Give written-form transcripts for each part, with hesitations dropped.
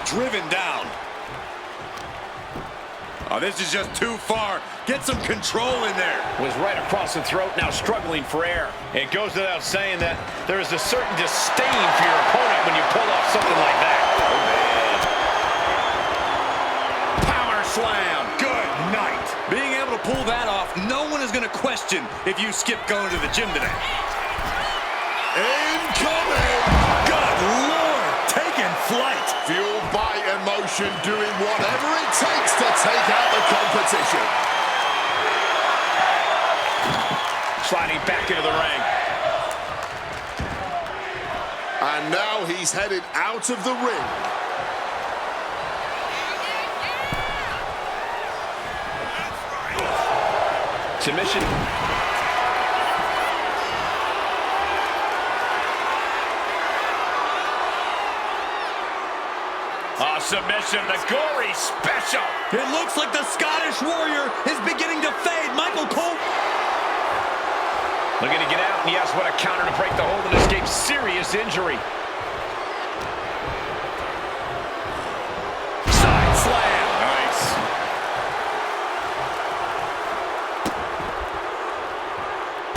driven down. Oh, this is just too far. Get some control in there. Was right across the throat, now struggling for air. It goes without saying that there is a certain disdain for your opponent when you pull off something like that. Power slam. Good night. Being able to pull that off, no one is going to question if you skip going to the gym today. Incoming. Good Lord. Taking flight. Fueled by emotion, doing whatever it takes to take out the competition. Sliding back into the ring. And now he's headed out of the ring. Submission. Submission, the gory special. It looks like the Scottish Warrior is beginning to fade. Michael Cole. Looking to get out, and he has what a counter to break the hold and escape serious injury. Side slam. Nice.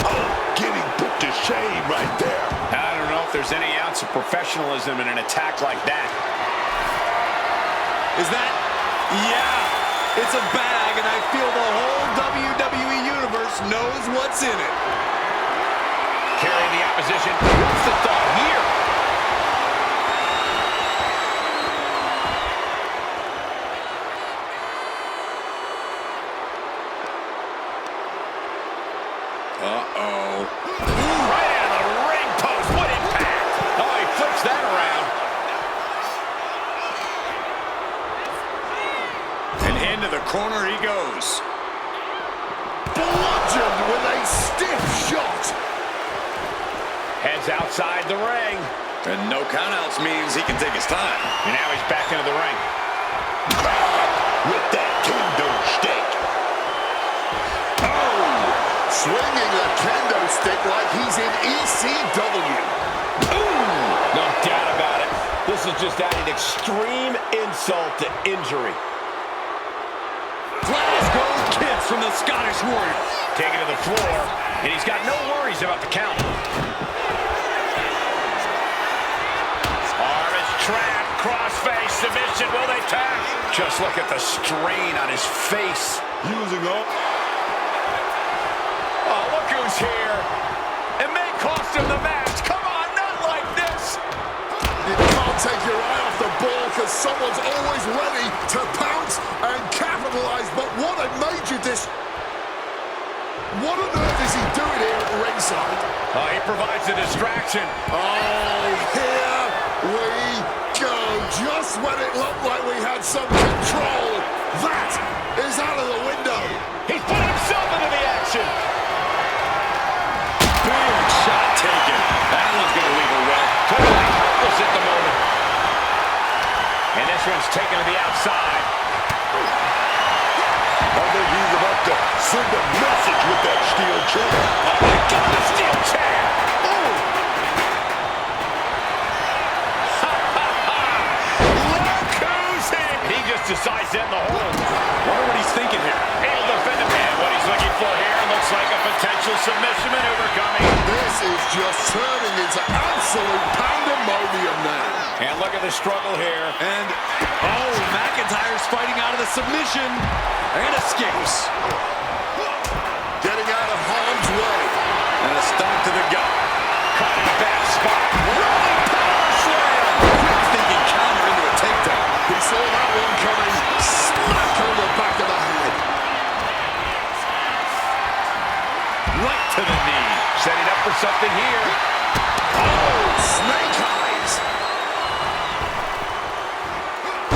Oh, getting put to shame right there. I don't know if there's any ounce of professionalism in an attack like that. Is that? Yeah. It's a bag, and I feel the whole WWE Universe knows what's in it. Carrying the opposition. What's the thought here? Uh-oh. Right out of the ring post. What impact. Oh, he flips that around. And into the corner he goes. Bludgeoned with a stiff shot. Heads outside the ring. And no countouts means he can take his time. And now he's back into the ring. With that kendo stick. Oh! Swinging the kendo stick like he's in ECW. Ooh! No doubt about it. This is just adding extreme insult to injury. Glasgow kiss from the Scottish Warrior. Taken to the floor, and he's got no worries about the count. Arm is trapped, crossface, submission, will they tap? Just look at the strain on his face. Using up. Oh, look who's here. It may cost him the match. Come on, not like this. You can't take your eye off the ball because someone's always ready to pounce and capitalize. But what a major What on earth is he doing here at ringside? He provides a distraction. Oh, here we go. Just when it looked like we had some control, that is out of the window. He's put himself into the action. Big shot taken. That one's going to leave a wet. Totally helpless at the moment. And this one's taken to the outside. I think he's about to send a message with that steel chair. Oh my God, a steel chair! Oh! Look who's in! He just decides to end the hold. Wonder what he's thinking here. He'll defend him, man. What he's looking for here looks like a potential submission maneuver coming. This is just turning into absolute pandemonium now. And look at the struggle here. And, oh, McIntyre's fighting out of the submission and escapes. Getting out of harm's way. And a stomp to the gut. Caught in a bad spot. Rolling power slam. Quick thinking counter into a takedown. He saw that one coming. Smack on the back of the head. Right to the knee. Setting up for something here. Oh, snake eyes.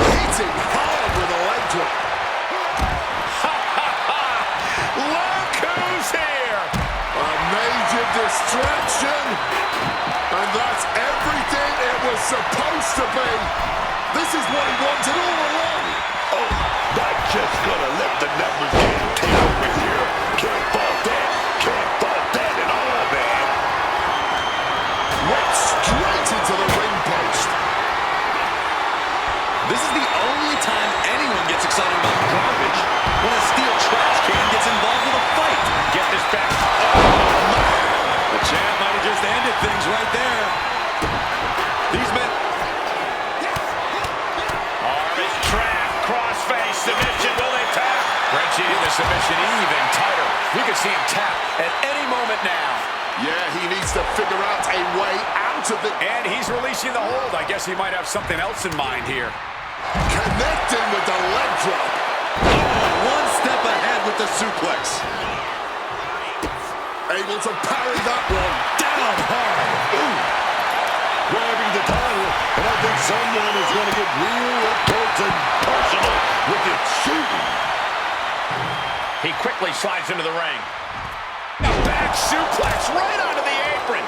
Hitting hard with a leg drop. Look who's here. A major distraction. And that's everything it was supposed to be. This is what he wanted all along. Oh, that's just gonna let the numbers get over here. Can't fault that. Can't fault that at all, man. Went straight into the ring post. This is tension even tighter. You can see him tap at any moment now. Yeah, he needs to figure out a way out of it. And he's releasing the hold. I guess he might have something else in mind here. Connecting with the leg drop. Oh, one step ahead with the suplex. Able to parry that one. Down hard. Ooh. Grabbing the title, and I think someone is going to get real up close and personal with it shooting. He quickly slides into the ring. A back suplex right onto the apron.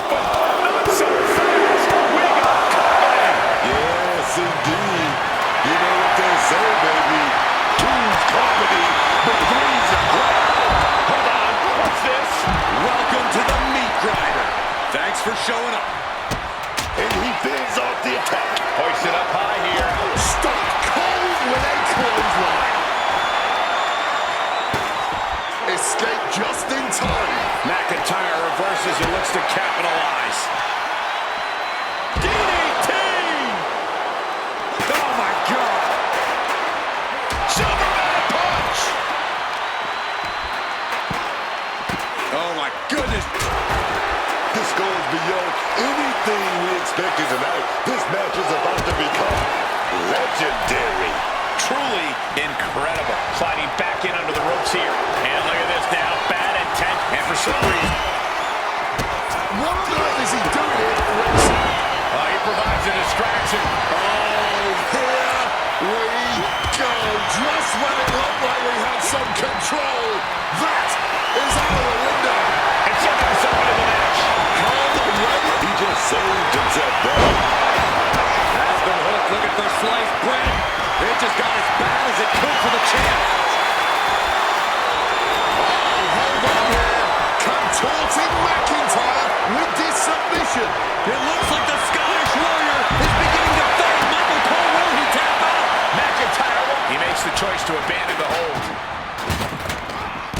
But not so fast. We got company. Yes, indeed. You know what they say, baby. Two's comedy, but three's a crowd. Hold on. What's this? Welcome to the meat grinder. Thanks for showing up. And he fends off the attack. Hoists it up high here. Stuck cold with a clothesline. Escape just in time. McIntyre reverses and looks to capitalize. DDT! Oh, my God. Superman punch! Oh, my goodness. This goes beyond anything we expected tonight. This match is about to become legendary. Truly incredible. Sliding back in under the ropes here. And look at this now. Bad intent. And for some reason, What on earth is he doing here, Rex? he provides a distraction. Oh, here we go. Just when it looked like we had some control, that is out of the window. And something into the match. He just saved himself there. Has been hooked, looking for sliced bread. It just got as bad as it could for the champ. Hold on here. Contorting McIntyre with this submission. It looks like the Scottish Warrior is beginning to fade. Michael Cole, will he tap out? McIntyre, he makes the choice to abandon the hold.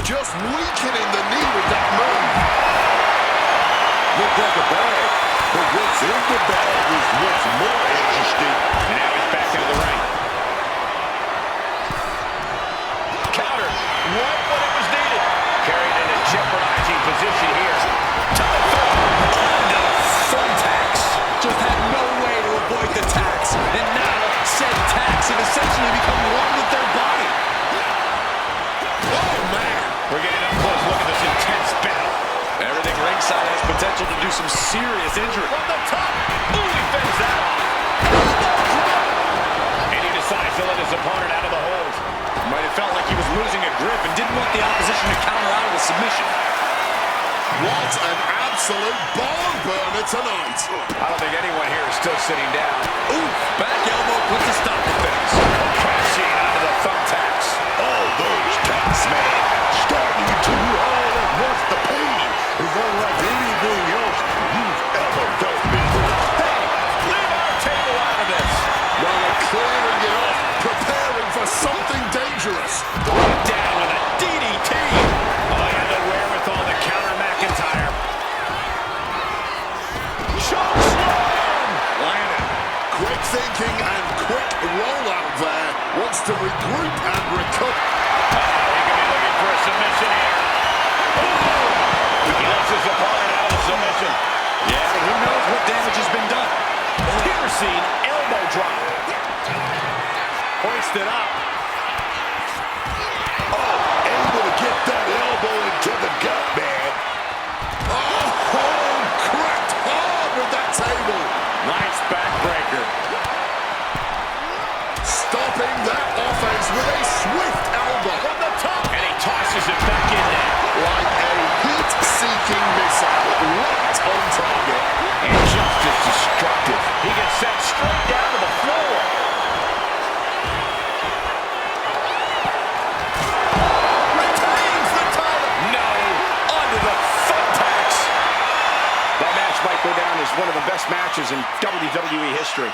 Just weakening the knee with that move. Look at the bag, but what's in the bag is what's more interesting. And now he's back into the ring. Counter. Right when it was needed. Carried in a jeopardizing position here. To the third. Onto the thumbtacks. Just had no way to avoid the tax. And now, said tax have essentially become one with their body. Oh, man. We're getting up close. Look at this intense battle. Everything ringside has potential to do some serious injury. From the top. Ooh, he fends that off. Elbow drop. And he decides to let his opponent out of the hold. Might have felt like he was losing a grip and didn't want the opposition to counter out of the submission. What an absolute barn burner tonight. I don't think anyone here is still sitting down. Ooh, back elbow puts a stop to things. Crashing onto the thumbtacks. All those tacks, man, starting to all at once. The pain is unlike anything else you've ever felt before. Hey, leave our table out of this. While they're clearing it off, preparing for something dangerous. Right down with a DDT. Oh, he had the wherewithal to counter McIntyre. Choke slam. Landed. Quick thinking and quick rollout there. Wants to regroup and recover. He could be looking for a submission here. Oh! He lets his opponent out of the submission. Yeah, but who knows what damage has been done. Piercing elbow drop. Hoisted up. Oh, able to get that elbow into the gut, man. Oh, cracked hard with that table. Nice backbreaker. Stopping that offense with a swift elbow. From the top. And he tosses it back in there. Like a heat-seeking missile, right on target. And just as destructive. He gets sent straight down to the floor. Retains the title. No. Onto the thumbtacks. That match might go down as one of the best matches in WWE history.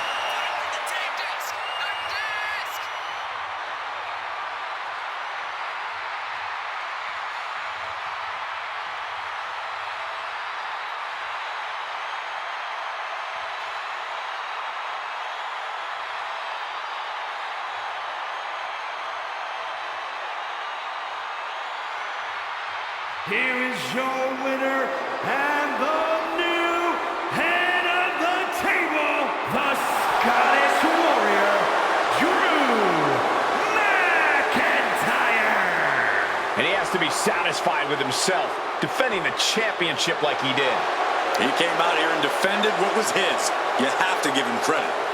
Here is your winner and the new head of the table, the Scottish Warrior, Drew McIntyre. And he has to be satisfied with himself, defending the championship like he did. He came out here and defended what was his. You have to give him credit.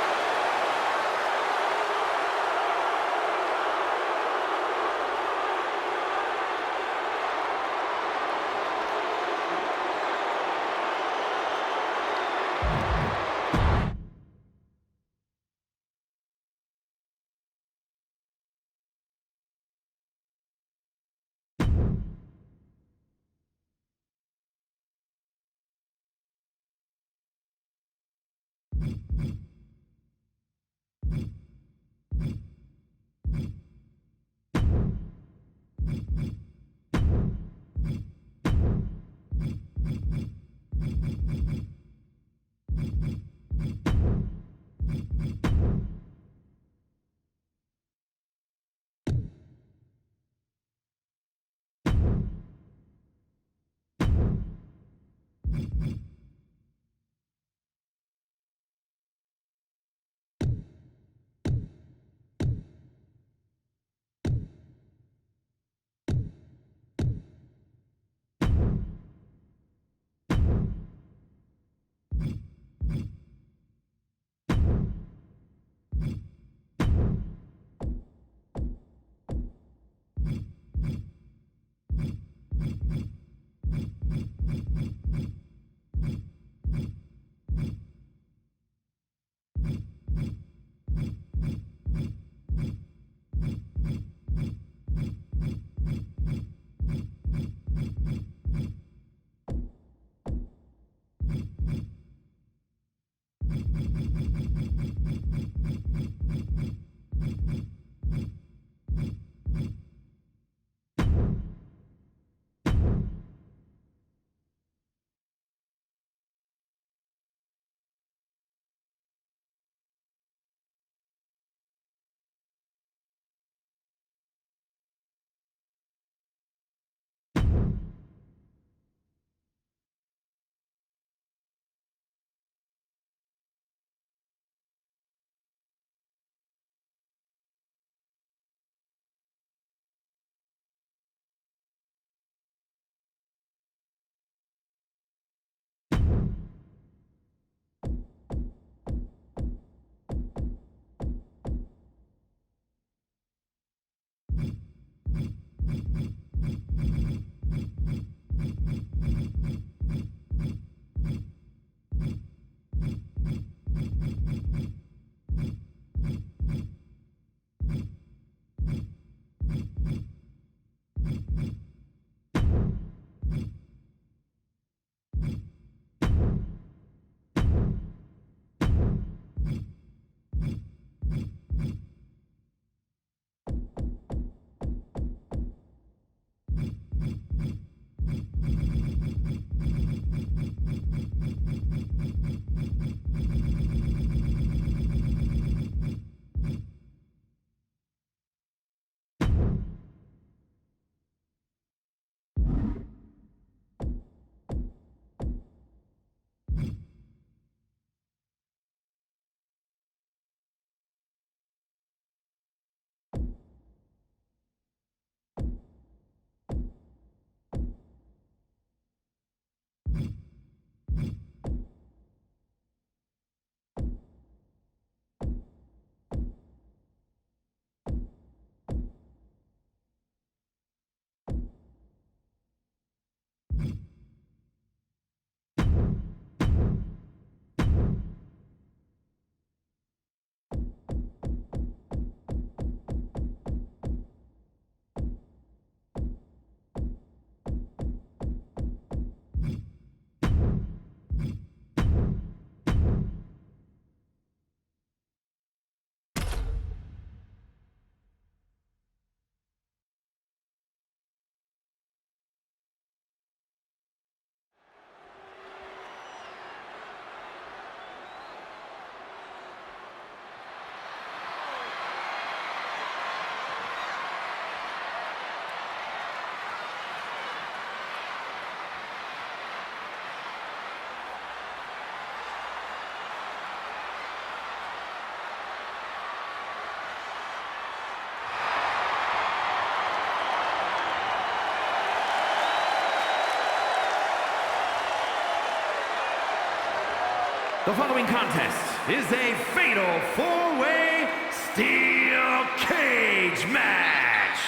The following contest is a fatal four-way steel cage match.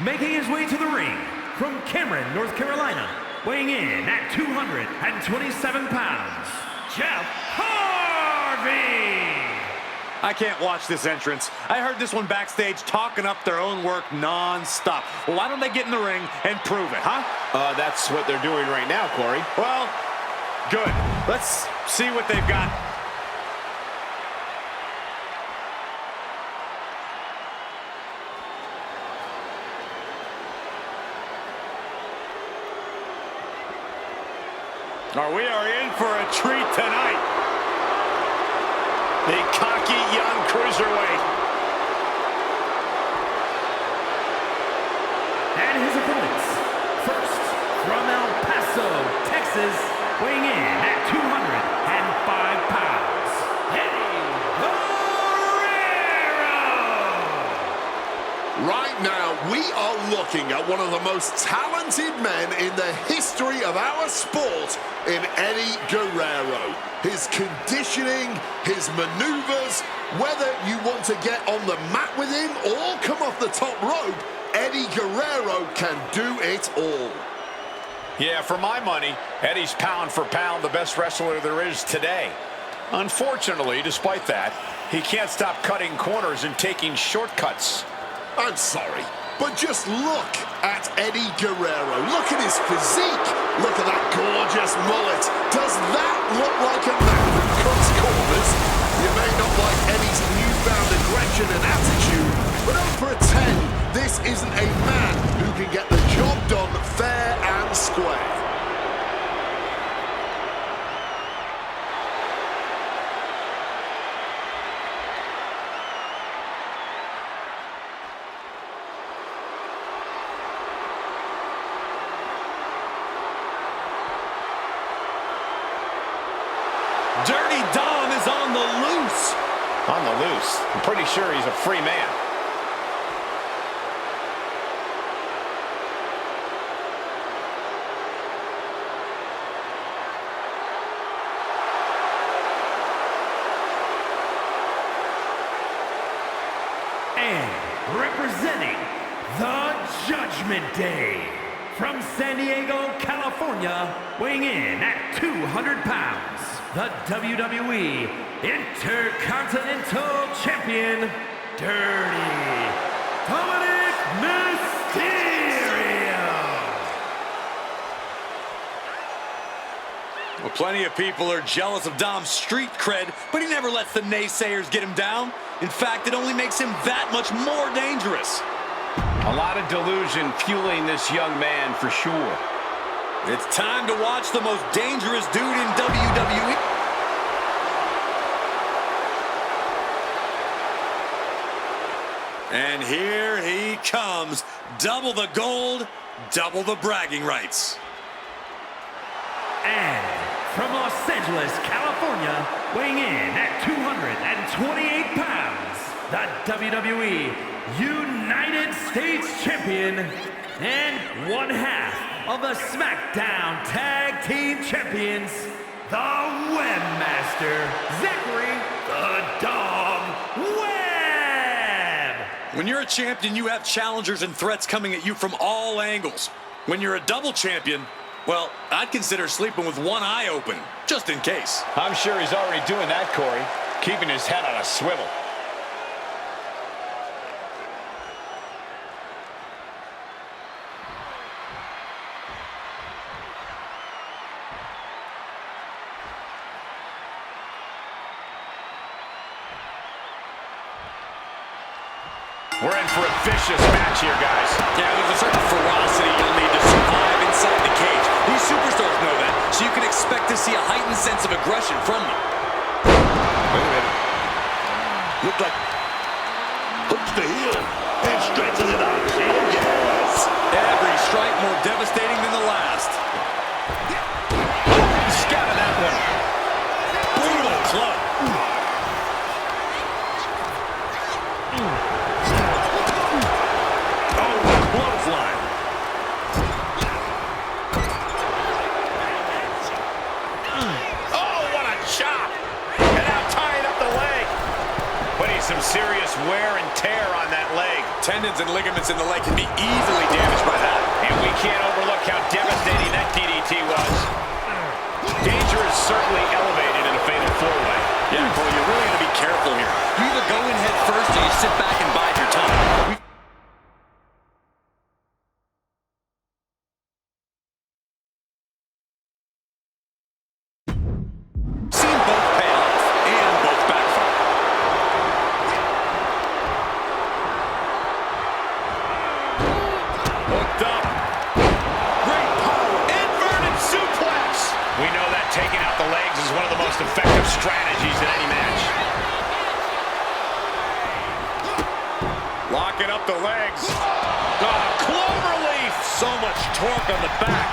Making his way to the ring from Cameron, North Carolina, weighing in at 227 pounds, Jeff Harvey. I can't watch this entrance. I heard this one backstage talking up their own work non-stop. Well, why don't they get in the ring and prove it, huh? That's what they're doing right now, Corey. Well, good. Let's see what they've got. We are in for a treat tonight. The cocky young cruiserweight. And his opponents, first from El Paso, Texas, weighing in at 205 pounds, Eddie Guerrero. Right now, we are looking at one of the most talented men in the history of our sport in Eddie Guerrero. His conditioning, his maneuvers, whether you want to get on the mat with him or come off the top rope, Eddie Guerrero can do it all. Yeah, for my money, Eddie's pound for pound the best wrestler there is today. Unfortunately, despite that, he can't stop cutting corners and taking shortcuts. I'm sorry, but just look at Eddie Guerrero. Look at his physique. Look at that gorgeous mullet. Does that look like a man who cuts corners? You may not like Eddie's newfound aggression and attitude, but don't pretend this isn't a man who can get the job done fair and square. Dirty Dom is on the loose. On the loose. I'm pretty sure he's a free man. And representing the Judgment Day, from San Diego, California, weighing in at 200 pounds, the WWE Intercontinental Champion, Dirty Dominic Mysterio. Well, plenty of people are jealous of Dom's street cred, but he never lets the naysayers get him down. In fact, it only makes him that much more dangerous. A lot of delusion fueling this young man for sure. It's time to watch the most dangerous dude in WWE. And here he comes. Double the gold, double the bragging rights. And from Los Angeles, California, weighing in at 228 pounds, the WWE United States Champion and one half of the SmackDown Tag Team Champions, the Webmaster, Zachary the Dog Webb. When you're a champion, you have challengers and threats coming at you from all angles. When you're a double champion, well, I'd consider sleeping with one eye open, just in case. I'm sure he's already doing that, Corey, keeping his head on a swivel. We're in for a vicious match here, guys. Yeah, there's a certain ferocity you'll need to survive inside the cage. These superstars know that, so you can expect to see a heightened sense of aggression from them. Wait a minute. Looked like hooks the heel and stretches it out. Yes! Every strike more devastating than the last. Scouted that one. Brutal club. serious wear and tear on that leg. Tendons and ligaments in the leg can be easily damaged by that. And we can't overlook how devastating that DDT was. Danger is certainly elevated in a fatal four-way. Yeah, Cole, you're really going to be careful here. You either go in head first or you sit back and bide your time. We've seen both pay off and both backfire. Hooked up. Great power. Inverted suplex. We know that taking out the legs is one of the most effective strategies in any match. Locking up the legs. Cloverleaf. So much torque on the back.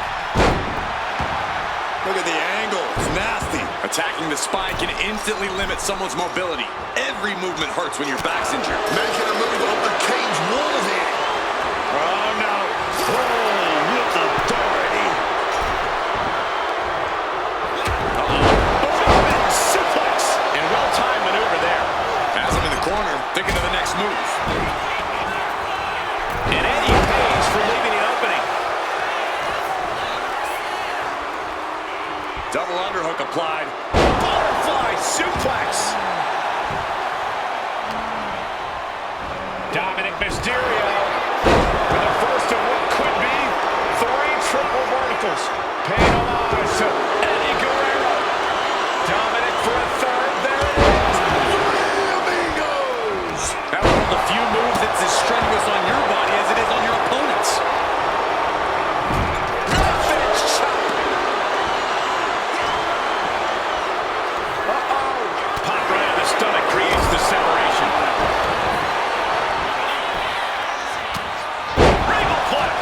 Look at the angle. It's nasty. Attacking the spine can instantly limit someone's mobility. Every movement hurts when your back's injured. Making a move up the cage wall here. Oh, no. Oh, with authority. German suplex. And well-timed maneuver there. Has him in the corner, thinking of the next move. And Eddie pays for leaving the opening. Double underhook applied. Butterfly suplex. Dominic Mysterio with the first of what could be 3 triple verticals. Paying homage to Eddie Guerrero. Dominic for a third. There it is. Amigos. That's one of the few moves that's as strenuous on your body as it is on your opponent's. Finish chop. Pop right in the stomach creates the separation. Regalplex.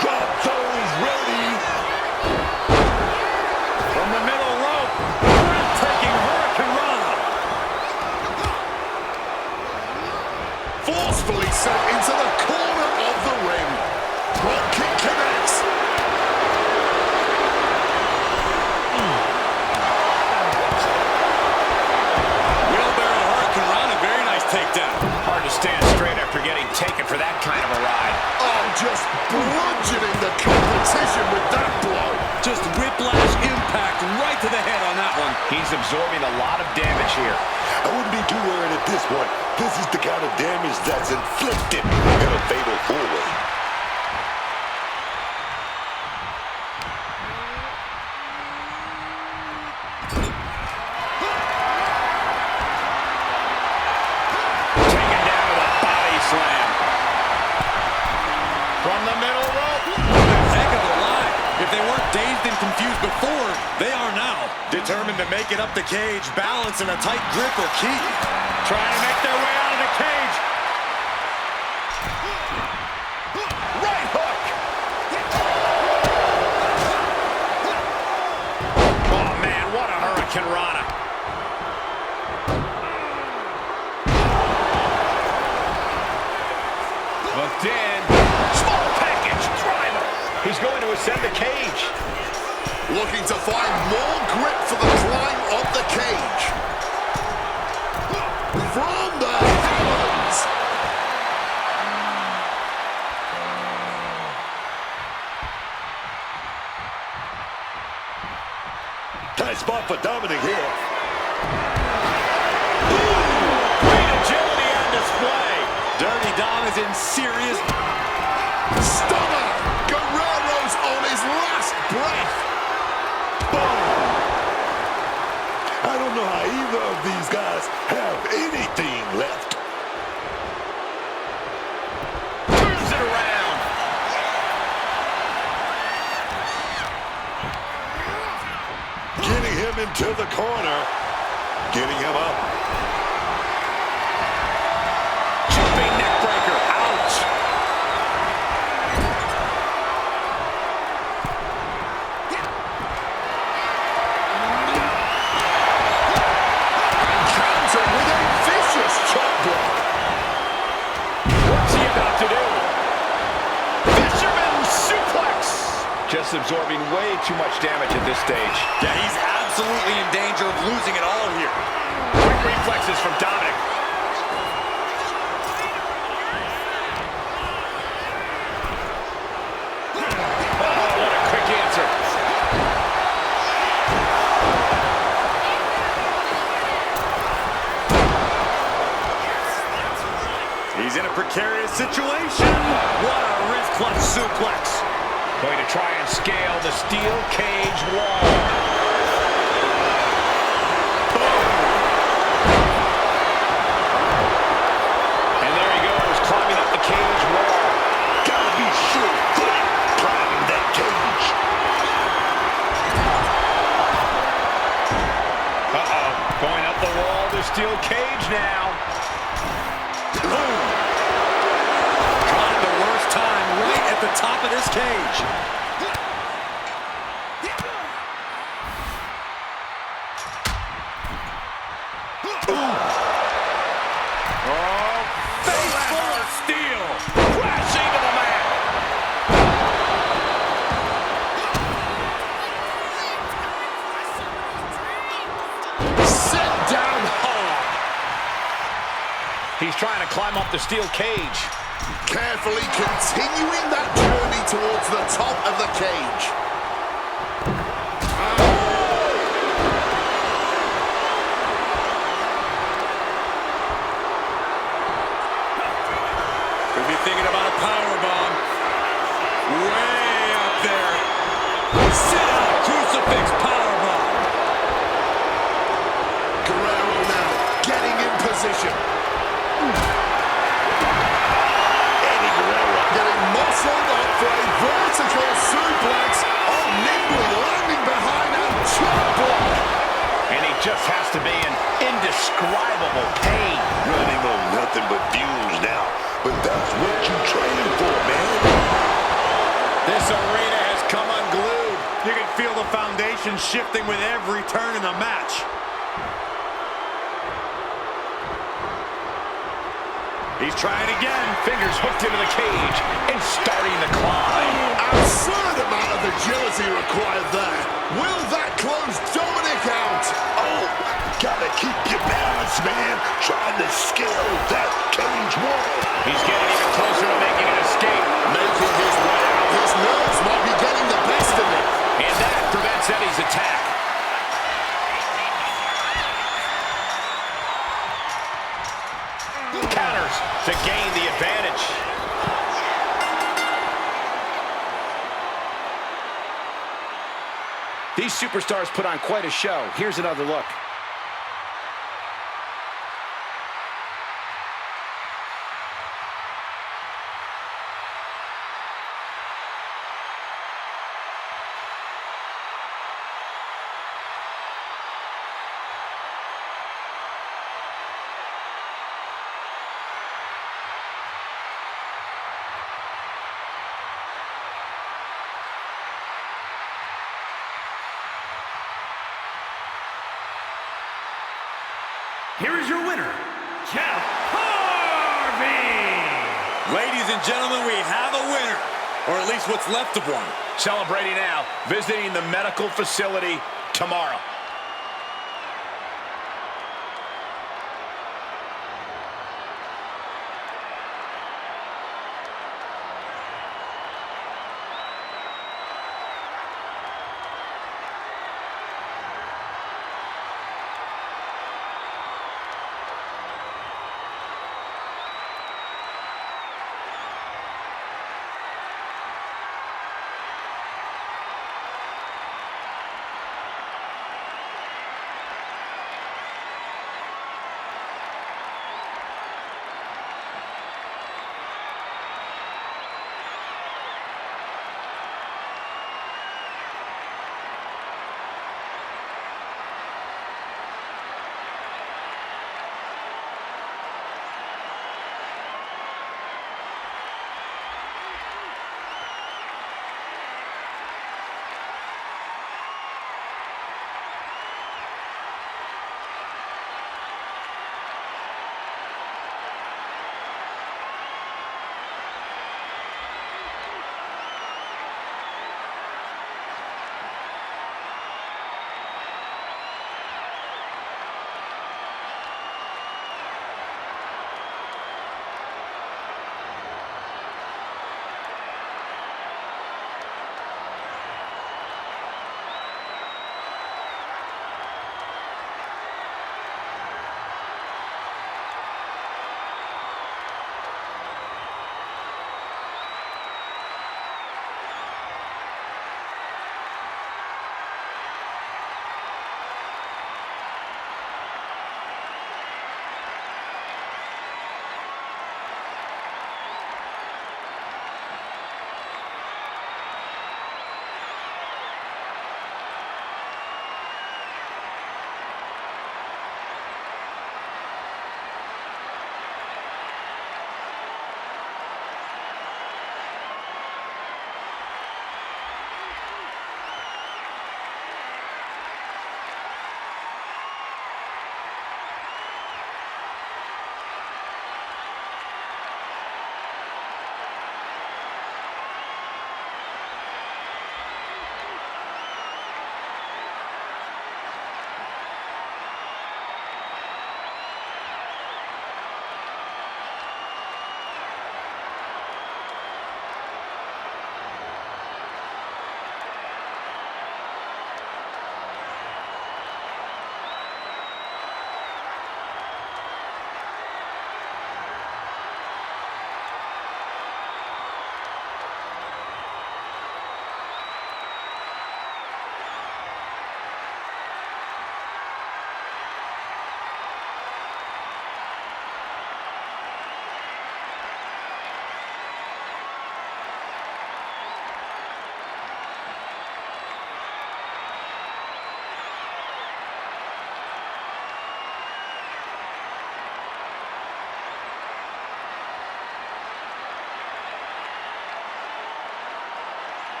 Drop toes ready. From the middle rope. Breathtaking Hurricanrana. Forcefully sent into the corner of the ring. Drop kick connects. Wheelbarrow Hurricanrana, very nice takedown. Hard to stand straight after getting taken for that kind of a ride. Oh, just bludgeoning the competition with that blow. Just whiplash impact right to the head on that one. He's absorbing a lot of damage here. I wouldn't be too worried at this point. This is the kind of damage that's inflicted in a fatal four-way. Taken down with a body slam. From the middle rope. Heck of a line. If they weren't dazed and confused before, they are now. Determined to make it up the cage, balance and a tight grip are key. Trying to make their way out of the cage. Right hook. Oh, man, what a Hurricanrana. Hooked in. Small package driver. He's going to ascend the cage. Looking to find more grip for the climb of the cage. From the heavens. Tight spot for Dominic here. Great agility on display. Dirty Dom is in serious. Stunner. Guerrero's on his last breath. I don't know how either of these guys have anything left. Turns it around. Getting him into the corner. Getting him up. Jumping neck breaker. Ouch. Counter with a vicious chop block. What's he about to do? Fisherman suplex. Just absorbing way too much damage at this stage. Yeah, he's absolutely in danger of losing it all here. Quick reflexes from Dominic. Oh, what a quick answer. He's in a precarious situation. What a wrist clutch suplex. Going to try and scale the steel cage wall. And there he goes, climbing up the cage wall. Gotta be sure-footed climbing that cage. Uh-oh, going up the wall, the steel cage now. Caught at the worst time, right at the top of this cage. Face full of steel. Crashing to the mat. Sit down hard. He's trying to climb up the steel cage. Carefully continuing that journey towards the top of the cage. Could be thinking about a powerbomb. Way up there. Sit out, crucifix powerbomb. Guerrero now getting in position. Eddie Guerrero Getting muscled up for a vertical suplex. Oh, nimbly landing behind and chop block. And he just has to be in indescribable pain. running on nothing but fumes now. But that's what you train for, man. This arena has come unglued. You can feel the foundation shifting with every turn in the match. He's trying again. Fingers hooked into the cage and starting to climb. Absurd amount of agility required there. Will that close Dominic out? Oh, gotta keep your balance, man. Trying to scale that cage wall. He's getting even closer to making an escape. Making his way out. His nerves might be getting the best of him. And that prevents Eddie's attack. Counters to gain the advantage. These superstars put on quite a show. Here's another look. Here is your winner, Jeff Harvey! Ladies and gentlemen, we have a winner. Or at least what's left of one. Celebrating now, visiting the medical facility tomorrow.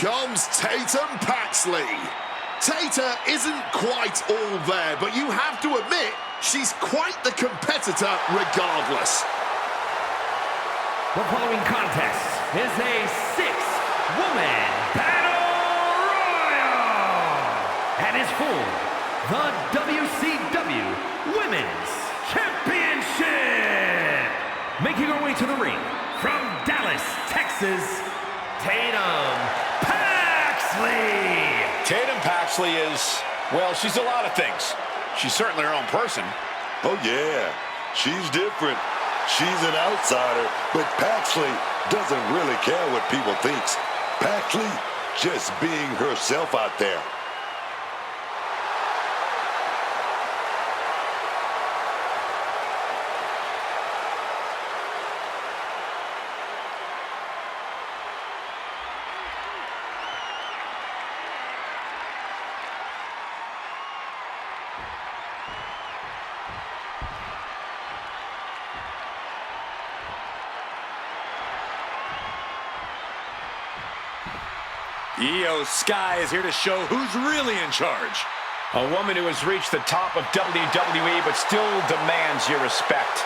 comes Tatum Paxley. Tata isn't quite all there, but you have to admit, she's quite the competitor regardless. The following contest is a six-woman battle royal and is for the WCW Women's Championship. Making her way to the ring from Dallas, Texas, Tatum Paxley. Tatum Paxley is, well, she's a lot of things. She's certainly her own person. Oh, yeah. She's different. She's an outsider, but Paxley doesn't really care what people think. Paxley just being herself out there. Io Sky is here to show who's really in charge. A woman who has reached the top of WWE but still demands your respect.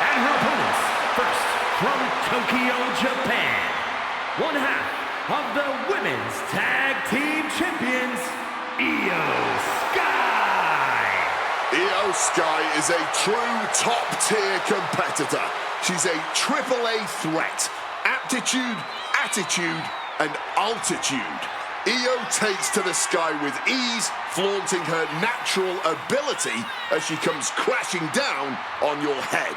And her opponents, first from Tokyo, Japan, one half of the Women's Tag Team Champions, Io Sky. Io Sky is a true top-tier competitor. She's a AAA threat. Aptitude, attitude, and altitude. Io takes to the sky with ease, flaunting her natural ability as she comes crashing down on your head.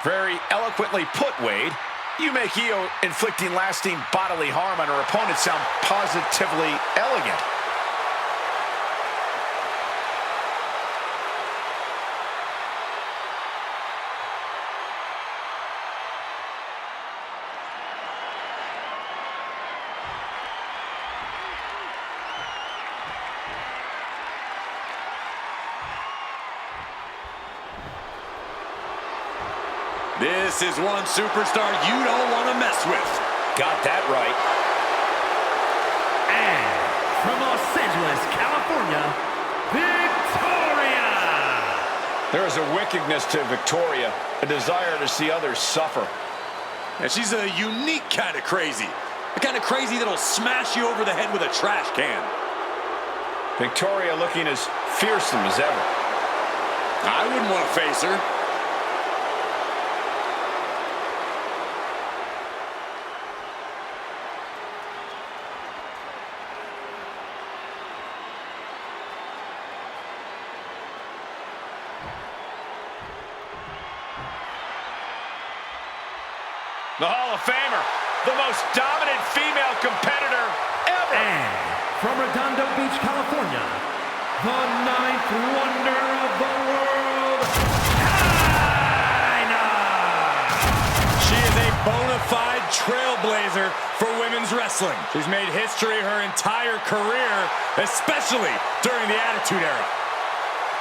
Very eloquently put, Wade. You make Io inflicting lasting bodily harm on her opponent sound positively elegant. This is one superstar you don't want to mess with. Got that right. And from Los Angeles, California, Victoria. There is a wickedness to Victoria, a desire to see others suffer. And she's a unique kind of crazy. The kind of crazy that'll smash you over the head with a trash can. Victoria looking as fearsome as ever. I wouldn't want to face her. The Hall of Famer, the most dominant female competitor ever. And from Redondo Beach, California, the ninth wonder of the world, Chyna. She is a bona fide trailblazer for women's wrestling. She's made history her entire career, especially during the Attitude Era.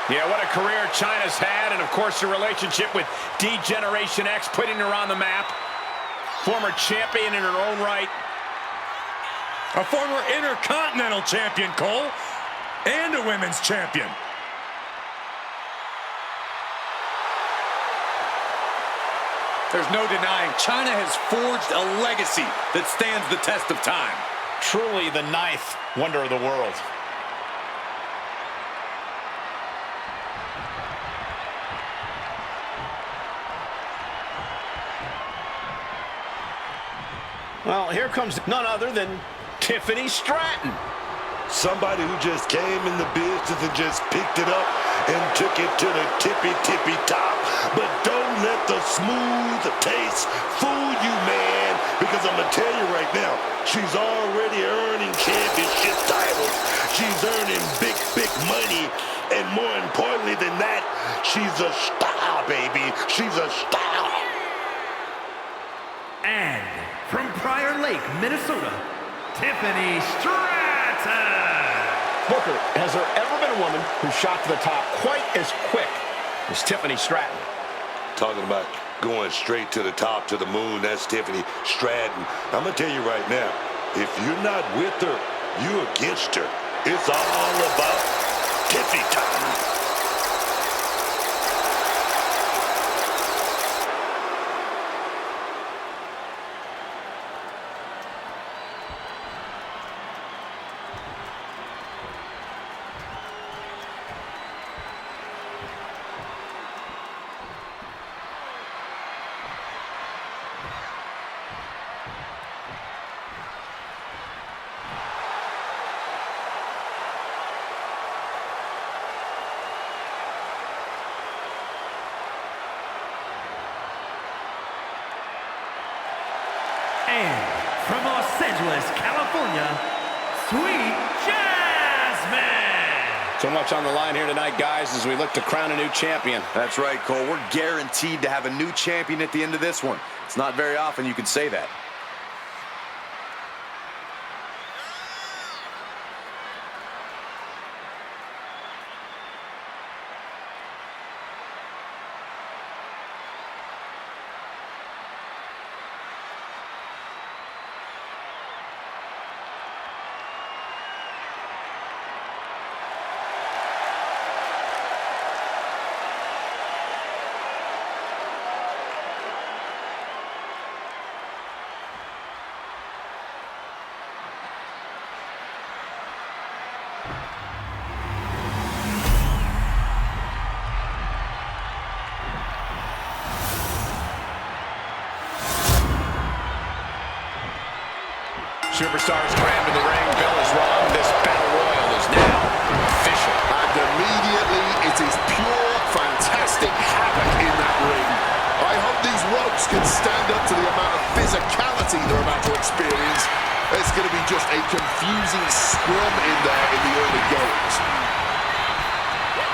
Yeah, what a career Chyna's had, and of course her relationship with D-Generation X putting her on the map. Former champion in her own right. A former Intercontinental Champion, Cole, and a women's champion. There's no denying Chyna has forged a legacy that stands the test of time. Truly the ninth wonder of the world. Well, here comes none other than Tiffany Stratton. Somebody who just came in the business and just picked it up and took it to the tippy top. But don't let the smooth taste fool you, man. Because I'm going to tell you right now, she's already earning championship titles. She's earning big money. And more importantly than that, she's a star, baby. She's a star. And from Prior Lake, Minnesota, Tiffany Stratton. Booker, has there ever been a woman who shot to the top quite as quick as Tiffany Stratton? Talking about going straight to the top, to the moon, that's Tiffany Stratton. I'm going to tell you right now, If you're not with her, you're against her. It's all about tippy time. And from Los Angeles, California, Sweet Jasmine. So much on the line here tonight, guys, as we look to crown a new champion. That's right, Cole. We're guaranteed to have a new champion at the end of this one. It's not very often you can say that. Superstars crammed in the ring. Bell is wrong. This battle royal is now official. And immediately it is pure, fantastic havoc in that ring. I hope these ropes can stand up to the amount of physicality they're about to experience. It's going to be just a confusing scrum in there in the early goings.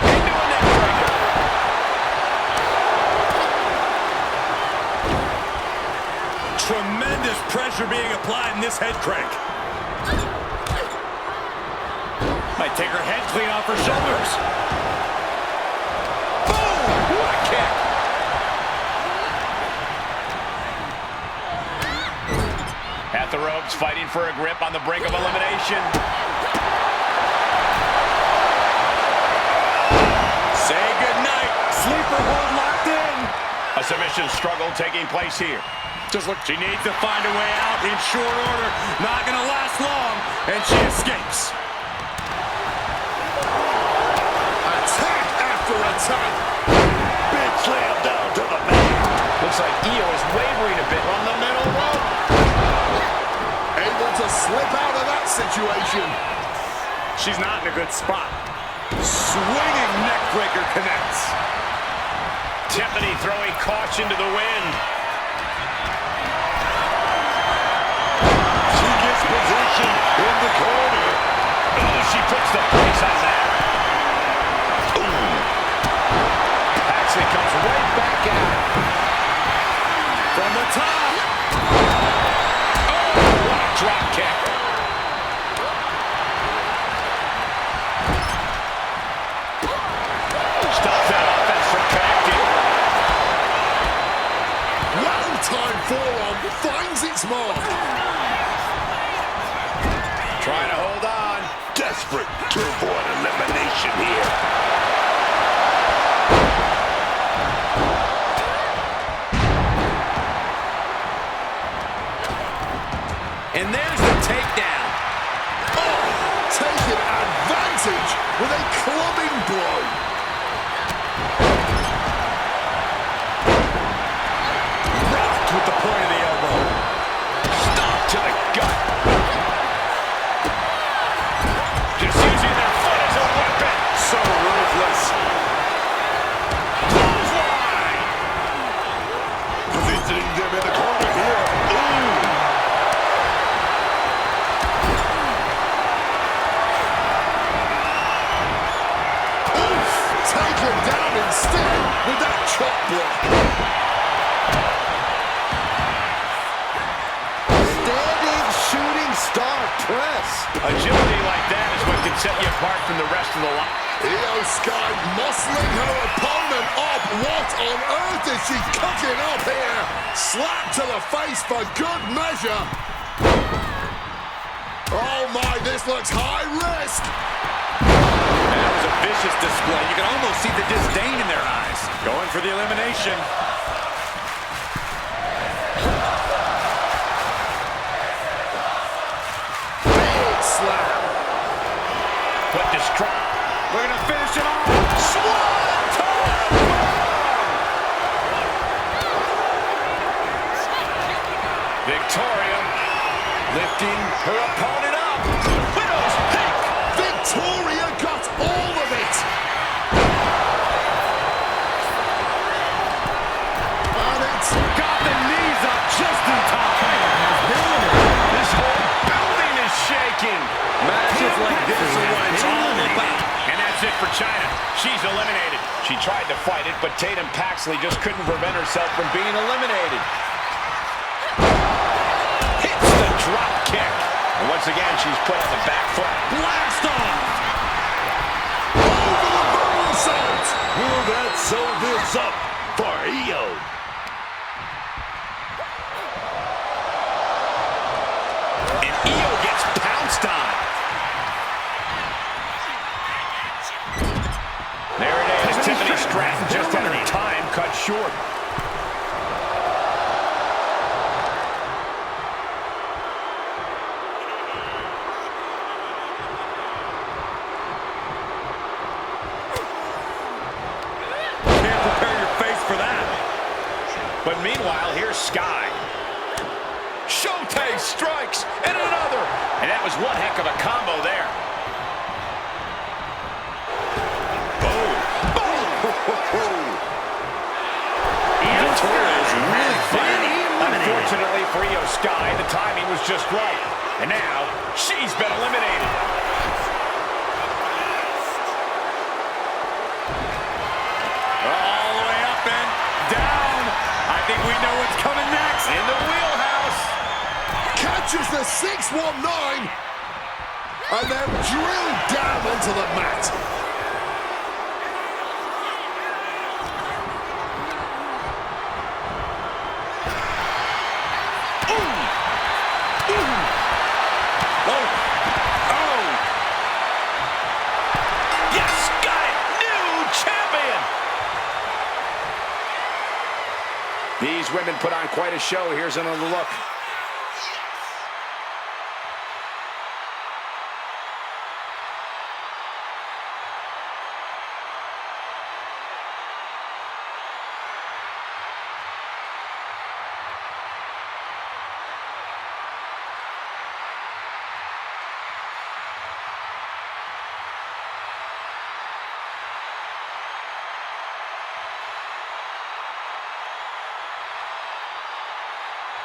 Into a neck breaker. Tremendous pressure being applied in this head crank. Might take her head clean off her shoulders. Boom! What a kick. At the ropes, fighting for a grip on the brink of elimination. Say goodnight. Sleeper hold locked in. A submission struggle taking place here. Just look, she needs to find a way out in short order. Not gonna last long, and she escapes. Attack after attack. Big slam down to the mat. Looks like Io is wavering a bit on the middle rope. Able to slip out of that situation. She's not in a good spot. Swinging neck breaker connects. Tiffany throwing caution to the wind. She gets position in the corner. Oh, she puts the brakes on that. Ooh. Paxley comes right back at her. From the top. Oh, what a drop kick. Stops that offense from connecting. Well-timed forearm finds its mark. Trying to hold on. Desperate to avoid elimination here. And there's the takedown. Oh, taking advantage with a clubbing blow. Rocked with the point of the elbow. Stomp to the gut. Just using their foot as a weapon. So ruthless. Clothesline. Positioning them in the corner here. Ooh. Taken down instead with that chop block. Standing shooting star press. Agility like that is what can set you apart from the rest of the line. Io Sky muscling her opponent up. What on earth is she cooking up here? Slap to the face for good measure. Oh my, this looks high risk. That was a vicious display. You can almost see the disdain in their eyes. Going for the elimination. Big slam. But We're going to finish it off. Swanton Victoria lifting her opponent up. Widow's pick. Victoria got all of it. And it's Got the knees up just in time. This whole building is shaking. Matches like this are what it's all about. And that's it for Chyna. She's eliminated. She tried to fight it, but Tatum Paxley just couldn't prevent herself from being eliminated. Hits the drop kick. And once again, she's put on the back foot. Blast off. over the moonsault. Will that sew this up for Io? And Io gets pounced on. There it is. Tiffany Stratton just had her time cut short. Can't prepare your face for that. But meanwhile, here's Sky. Shote strikes, and another. And that was one heck of a combo there. Victoria is really fighting. Unfortunately for Io Sky, the timing was just right. And now, she's been eliminated. All the way up and down. I think we know what's coming next. In the wheelhouse. Catches the 619 and then drilled down onto the mat. Yes, got it. New champion. These women put on quite a show. Here's another look.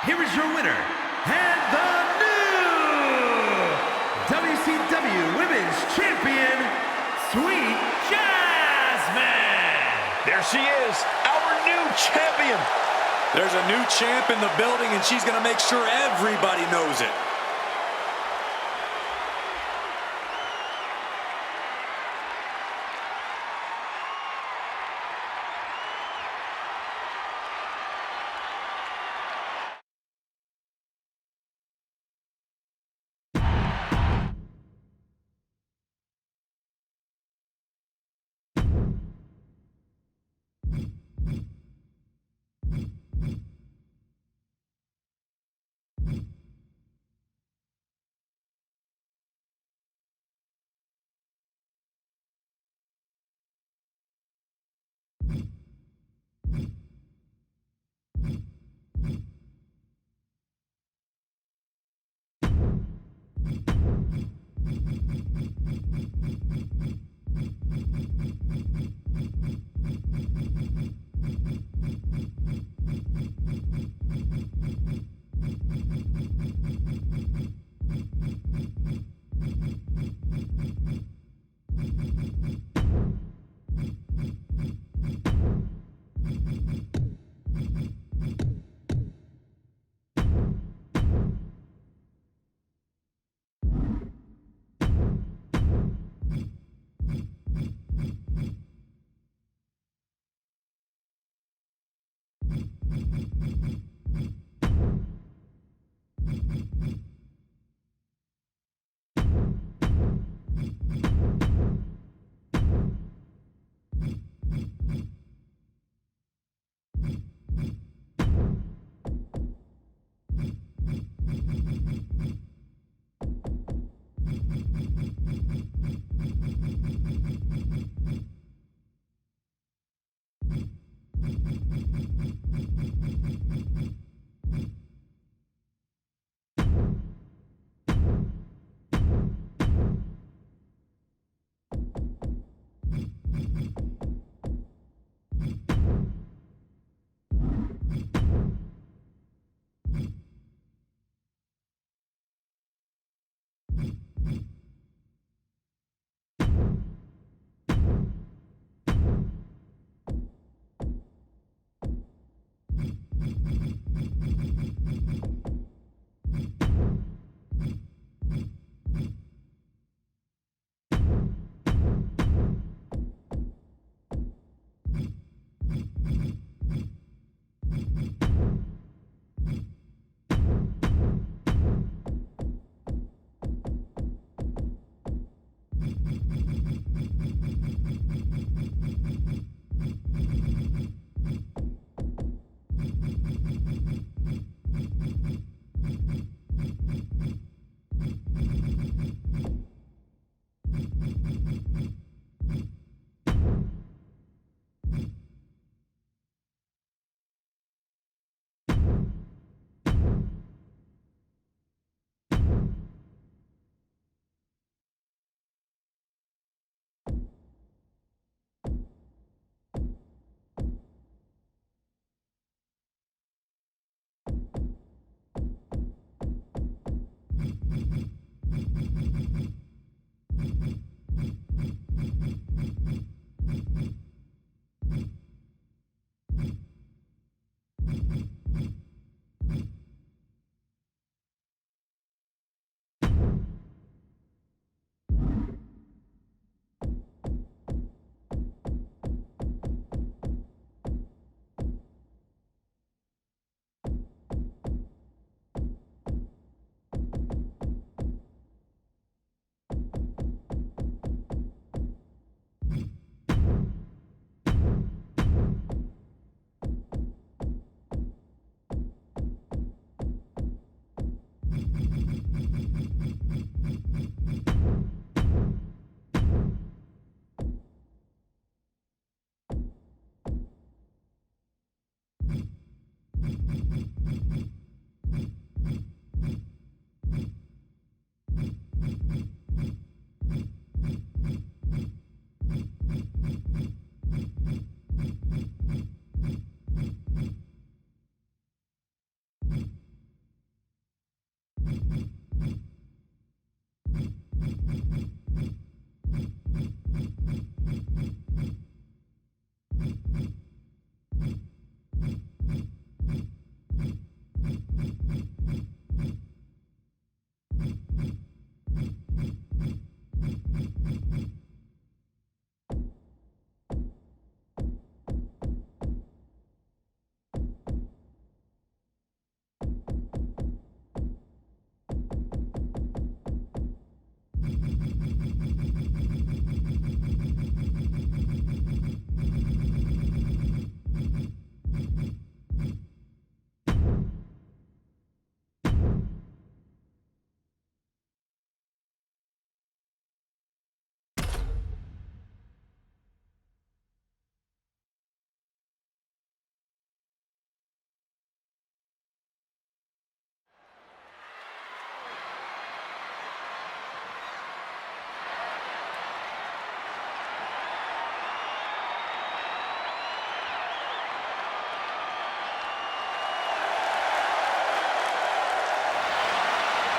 Here is your winner, and the new WCW Women's Champion, Sweet Jasmine. There she is, our new champion. There's a new champ in the building, and she's going to make sure everybody knows it.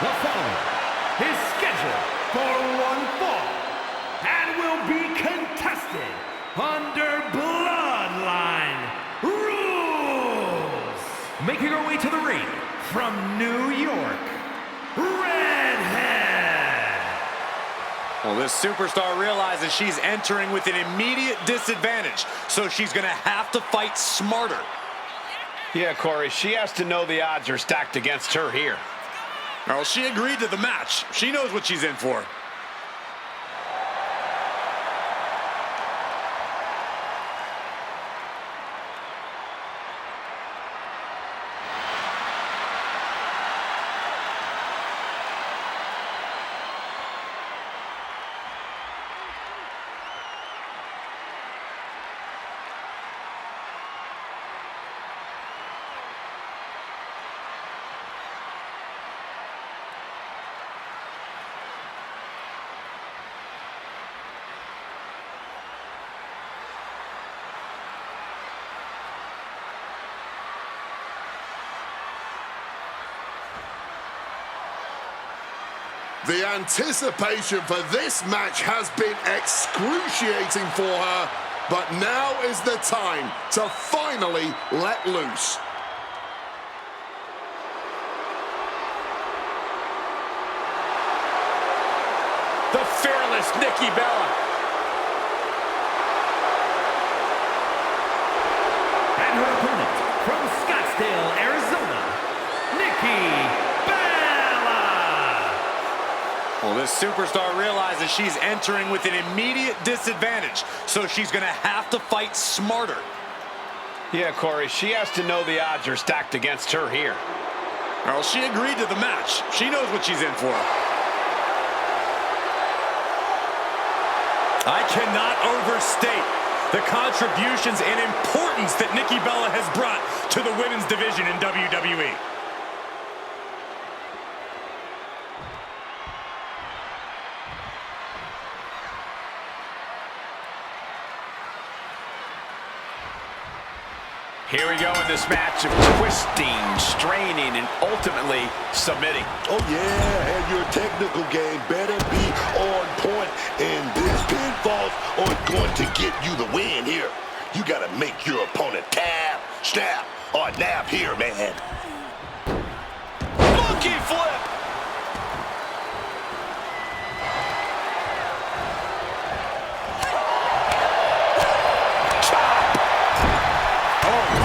The following is scheduled for one fall and will be contested under Bloodline rules. Making her way to the ring from New York, Redhead. Well, this superstar realizes she's entering with an immediate disadvantage, so she's going to have to fight smarter. Yeah, Corey, she has to know the odds are stacked against her here. Well, she agreed to the match. She knows what she's in for. The anticipation for this match has been excruciating for her, but now is the time to finally let loose. The fearless Nikki Bella. And her opponent from Scottsdale, Arizona, Nikki Bella. Well, this superstar realizes she's entering with an immediate disadvantage, so she's going to have to fight smarter. Yeah, Corey, she has to know the odds are stacked against her here. Well, she agreed to the match. She knows what she's in for. I cannot overstate the contributions and importance that Nikki Bella has brought to the women's division in WWE. Here we go in this match of twisting, straining, and ultimately submitting. Oh, yeah, and your technical game better be on point, and these pinfalls are going to get you the win here. You got to make your opponent tap, snap, or nap here, man. Monkey flip!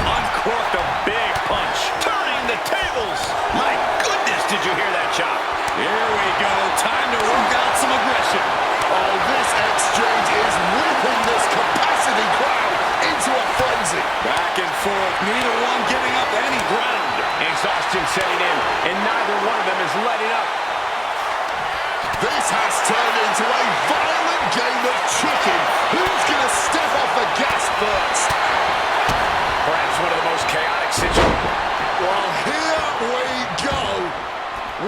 Uncorked a big punch. Turning the tables! My goodness, did you hear that chop? Here we go. Time to work out some aggression. Oh, this exchange is whipping this capacity crowd into a frenzy. Back and forth, neither one giving up any ground. Exhaustion setting in, and neither one of them is letting up. This has turned into a violent game of chicken. Who's going to step off the gas first? Perhaps one of the most chaotic situations. Well, here we go.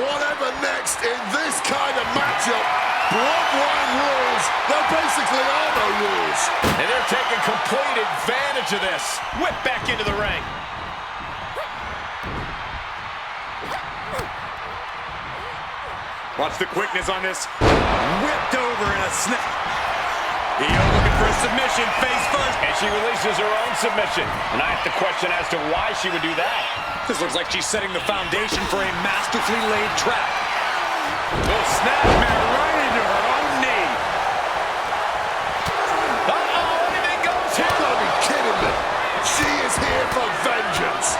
Whatever next in this kind of matchup, Bloodline rules. There basically are no rules. And they're taking complete advantage of this. Whip back into the ring. Watch the quickness on this. Whipped over in a snap. Io looking for a submission, face first. And she releases her own submission. And I have to question as to why she would do that. This looks like she's setting the foundation for a masterfully laid trap. Oh, snap, man, right into her own knee. Uh-oh, anything goes You here. gotta be kidding me. She is here for vengeance.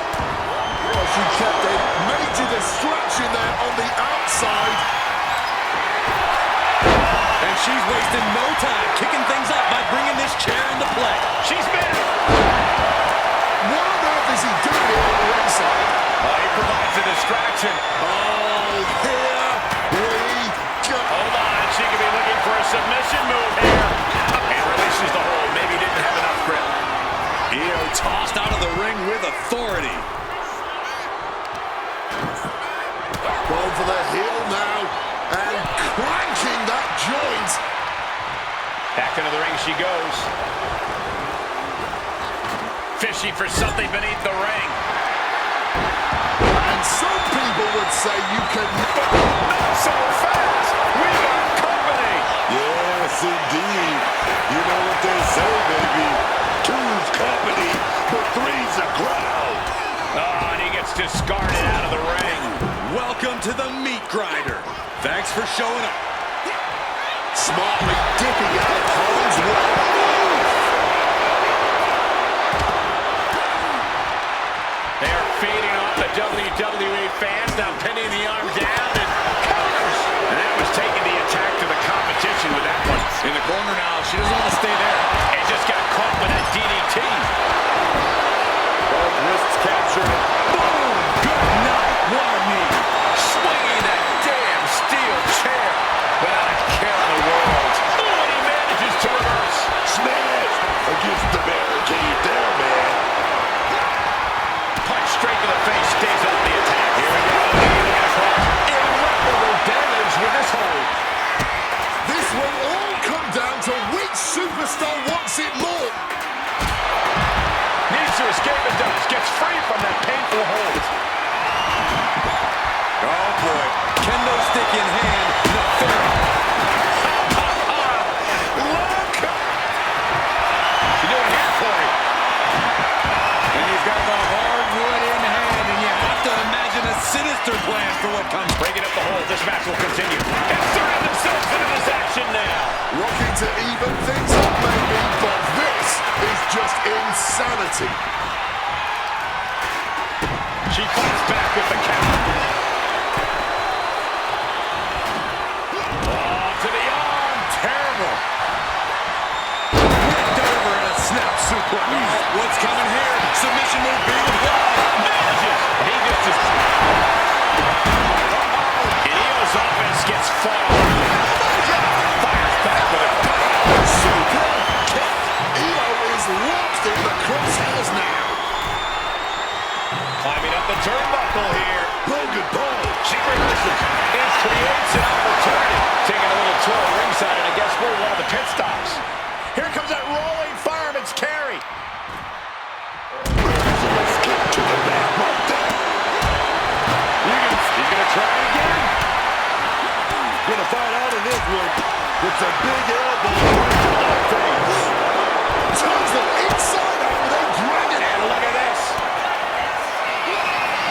Well, she kept a major distraction there on the outside. And she's wasting no time kicking things up by bringing this chair into play. She's been. What on earth is he doing here on the ringside? Oh, he provides a distraction. Oh, here we go. Hold on, she could be looking for a submission move here. And releases the hold. Maybe didn't have enough grip. Io tossed out of the ring with authority. Going for the heel now and cranking that joint. Back into the ring she goes. Fishing for something beneath the ring. And some people would say you can gets discarded out of the ring. Welcome to the meat grinder. Thanks for showing up. Smartly dipping out of harm's way. They are feeding off the WWE fans, now pinning the arm down and counters. And that was taking the attack to the competition with that one. In the corner now, she doesn't want to stay there. And just got caught with that DDT. Both wrists captured. Boom! Good night. What a knee. Swinging that damn steel chair without a care in the world. Oh, and he manages to reverse. Smash against the barricade there, man. Punch straight to the face, stays off the attack. Here we go. Irreparable damage with this hold. This will all come down to which superstar wants it more. Needs to escape and does. Gets free from that painful hold. Oh, boy. Kendo stick in hand. Look! She's doing hand for it. And you've got the hardwood in hand, and you have to imagine a sinister plan for what comes. Breaking up the hold. This match will continue. Inserting themselves into this action now. Looking to even things up maybe, but this is just insanity. She fights back with the counter. Oh, to the arm. Terrible. Whipped over in a snap suplex. What's coming here? Submission move being applied. Manages. He just is. And Io's offense gets fought over. Fires back with a Super kick. Io is locked in the crosshairs now. climbing up the turnbuckle here. Logan Paul. She reverses and creates an opportunity. Taking a little tour ringside, and I guess we're one of the pit stops. Here comes that rolling fireman's carry. Let's get to the back right there. He's going to try it again. Gonna fight out in this one. It's a big elbow right to the face. Turns them inside out with a dragon. And look at this.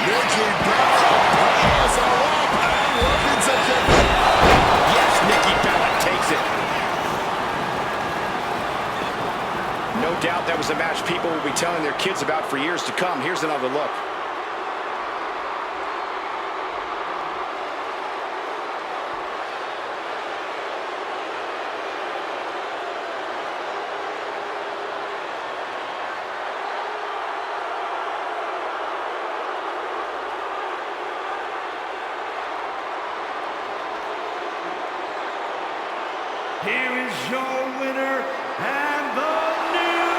Nikki Bella powers her up and looking to defend. Yes, Nikki Bella takes it. No doubt that was a match people will be telling their kids about for years to come. Here's another look. Here is your winner and the new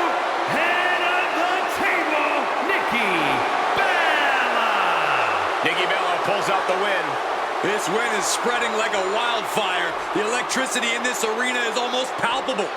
head of the table, Nikki Bella. Nikki Bella pulls out the win. This win is spreading like a wildfire. The electricity in this arena is almost palpable.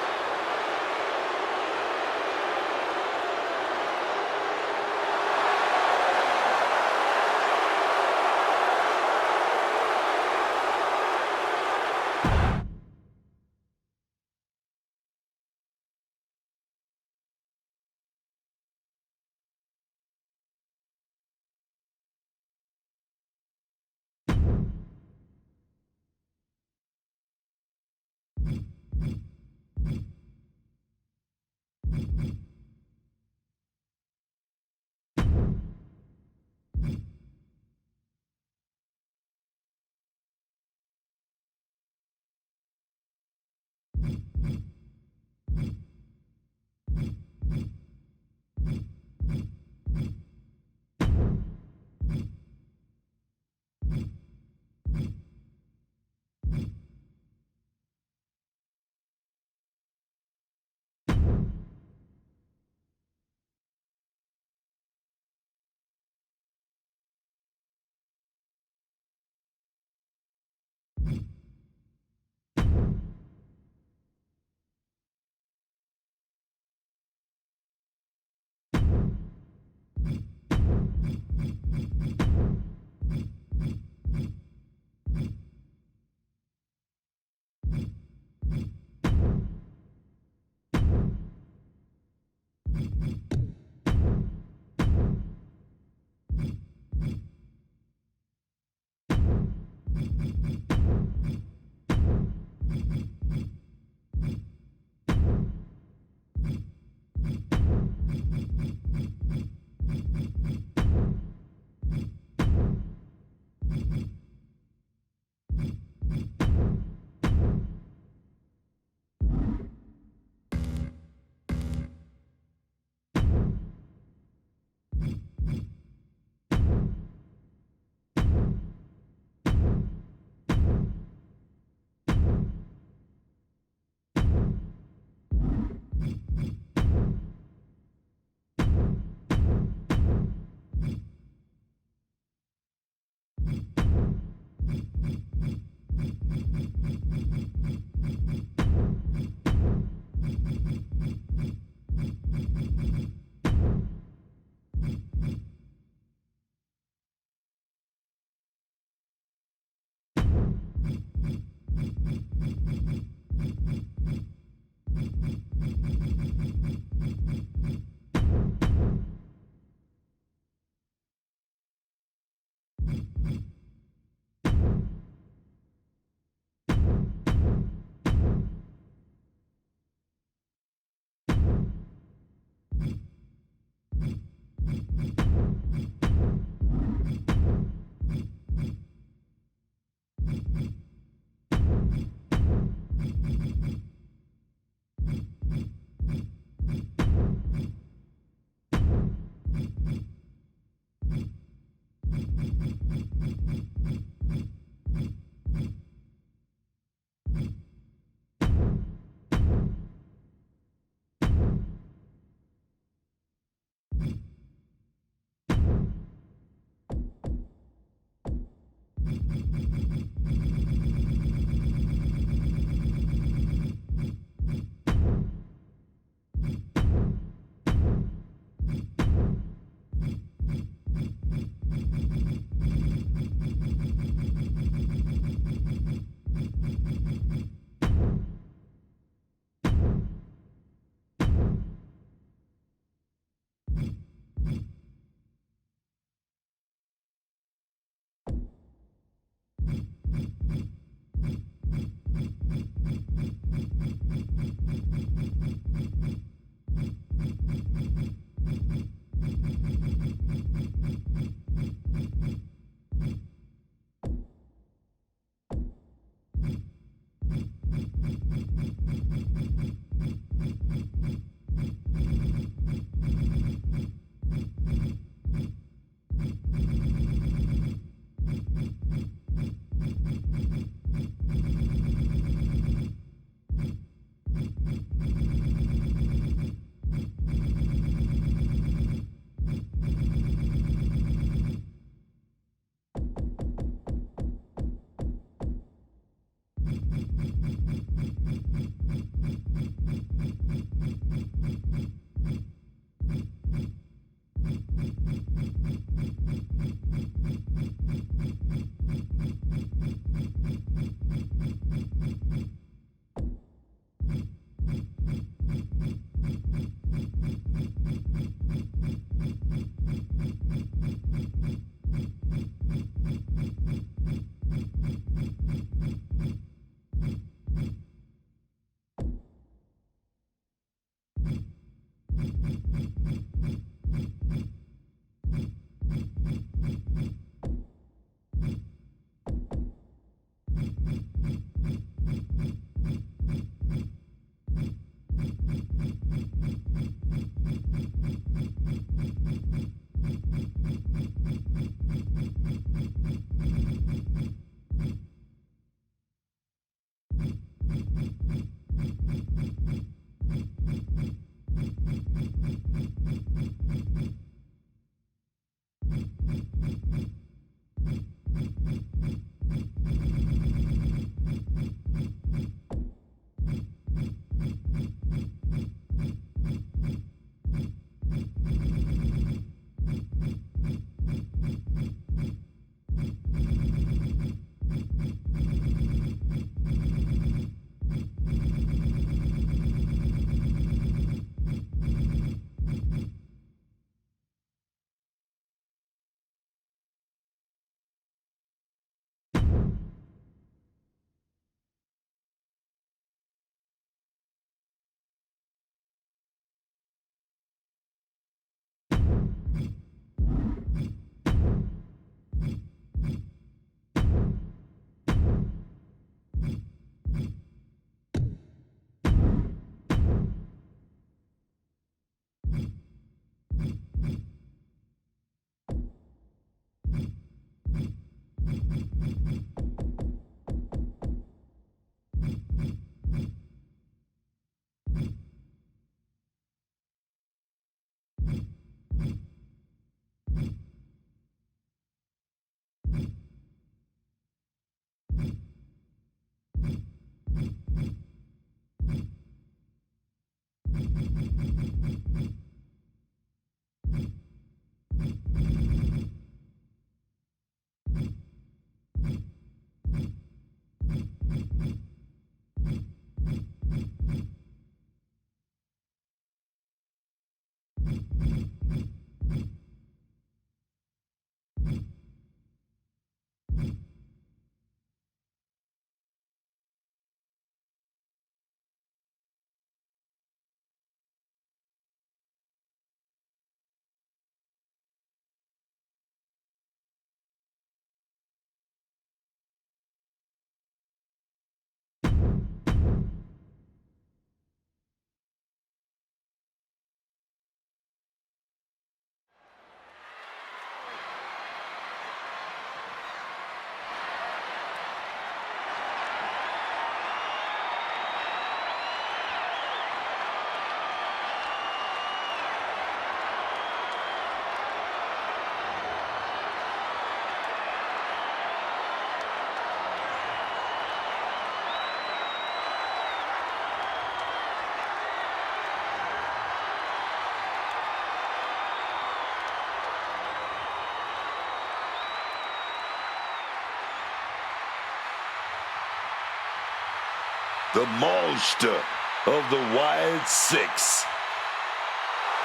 the monster of the Wyatt Six.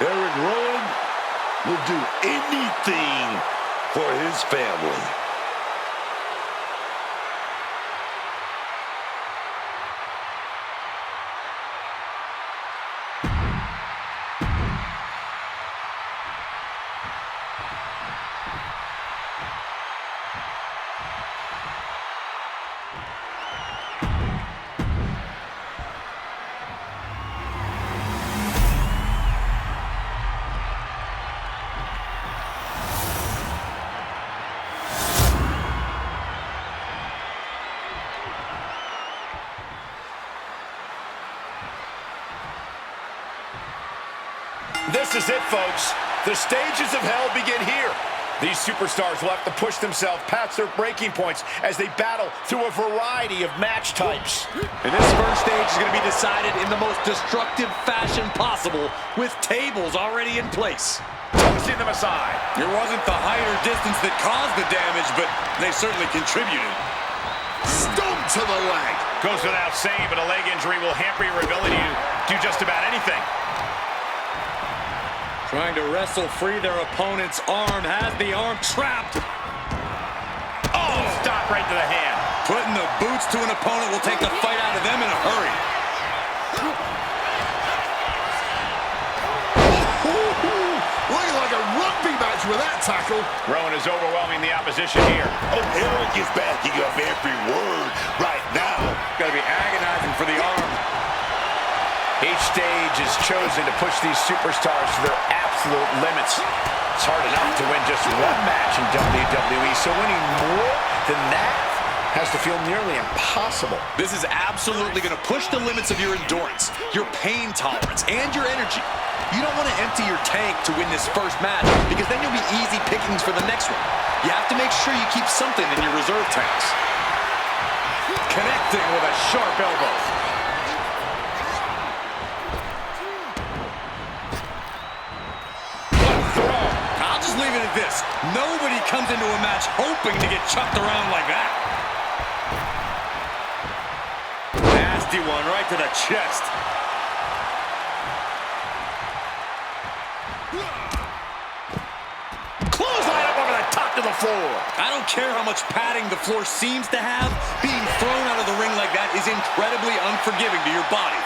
Eric Rowan will do anything for his family. This is it, folks. The stages of hell begin here. These superstars will have to push themselves past their breaking points as they battle through a variety of match types. And this first stage is going to be decided in the most destructive fashion possible, with tables already in place. Tossing them aside. It wasn't the height or distance that caused the damage, but they certainly contributed. Stomp to the leg. Goes without saying, but a leg injury will hamper your ability to do just about anything. Trying to wrestle free their opponent's arm, has the arm trapped. Oh, stop right to the hand. Putting the boots to an opponent will take the fight out of them in a hurry. Looking like a rugby match with that tackle. Rowan is overwhelming the opposition here. Oh, Eric is backing up every word right now. Gotta be agonizing for the arm. Each stage is chosen to push these superstars to their absolute limits. It's hard enough to win just one match in WWE, so winning more than that has to feel nearly impossible. This is absolutely going to push the limits of your endurance, your pain tolerance, and your energy. You don't want to empty your tank to win this first match, because then you'll be easy pickings for the next one. You have to make sure you keep something in your reserve tanks. Connecting with a sharp elbow. I'll just leave it at this. Nobody comes into a match hoping to get chucked around like that. Nasty one right to the chest. Clothesline up over the top to the floor. I don't care how much padding the floor seems to have, being thrown out of the ring like that is incredibly unforgiving to your body.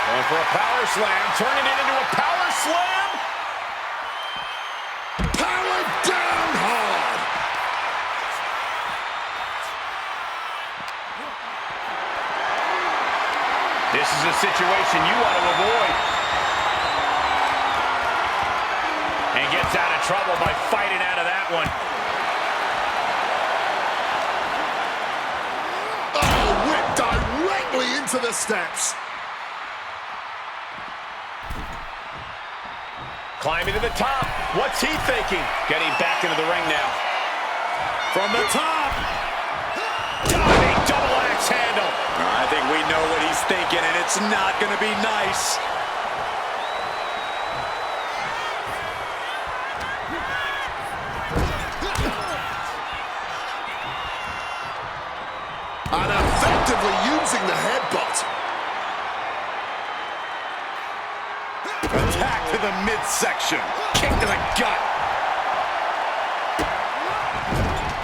And for a power slam, turning it into a power slam. Power down hard. This is a situation you want to avoid. And gets out of trouble by fighting out of that one. Oh, whipped directly into the steps. Climbing to the top. What's he thinking? Getting back into the ring now. From the top. Diving double axe handle. I think we know what he's thinking, and it's not going to be nice. And effectively using the headbutt. Attack to the midsection. Kick to the gut.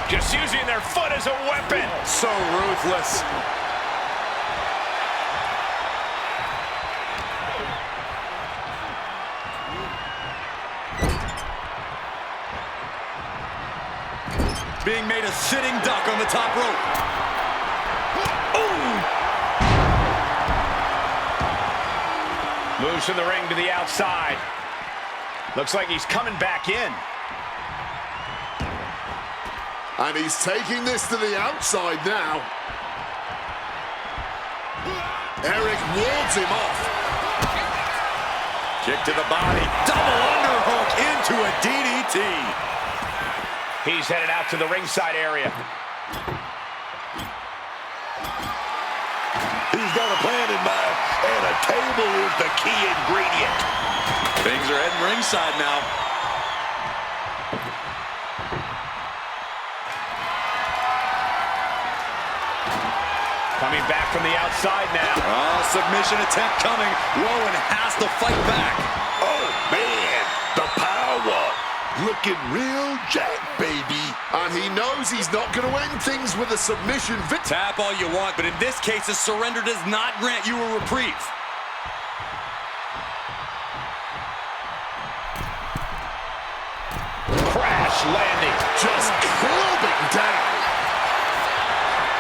Just using their foot as a weapon. So ruthless. Being made a sitting duck on the top rope. Moves from the ring to the outside. Looks like he's coming back in. And he's taking this to the outside now. Eric wards him off. Kick to the body. Double underhook into a DDT. He's headed out to the ringside area. He's got a plan in mind, and a table is the key ingredient. Things are heading ringside now. Coming back from the outside now. Oh, submission attempt coming. Rowan has to fight back. Oh, man, the power. Looking real jack, baby. And he knows he's not going to end things with a submission victory. Tap all you want, but in this case, a surrender does not grant you a reprieve. Crash landing. Just clubbing down.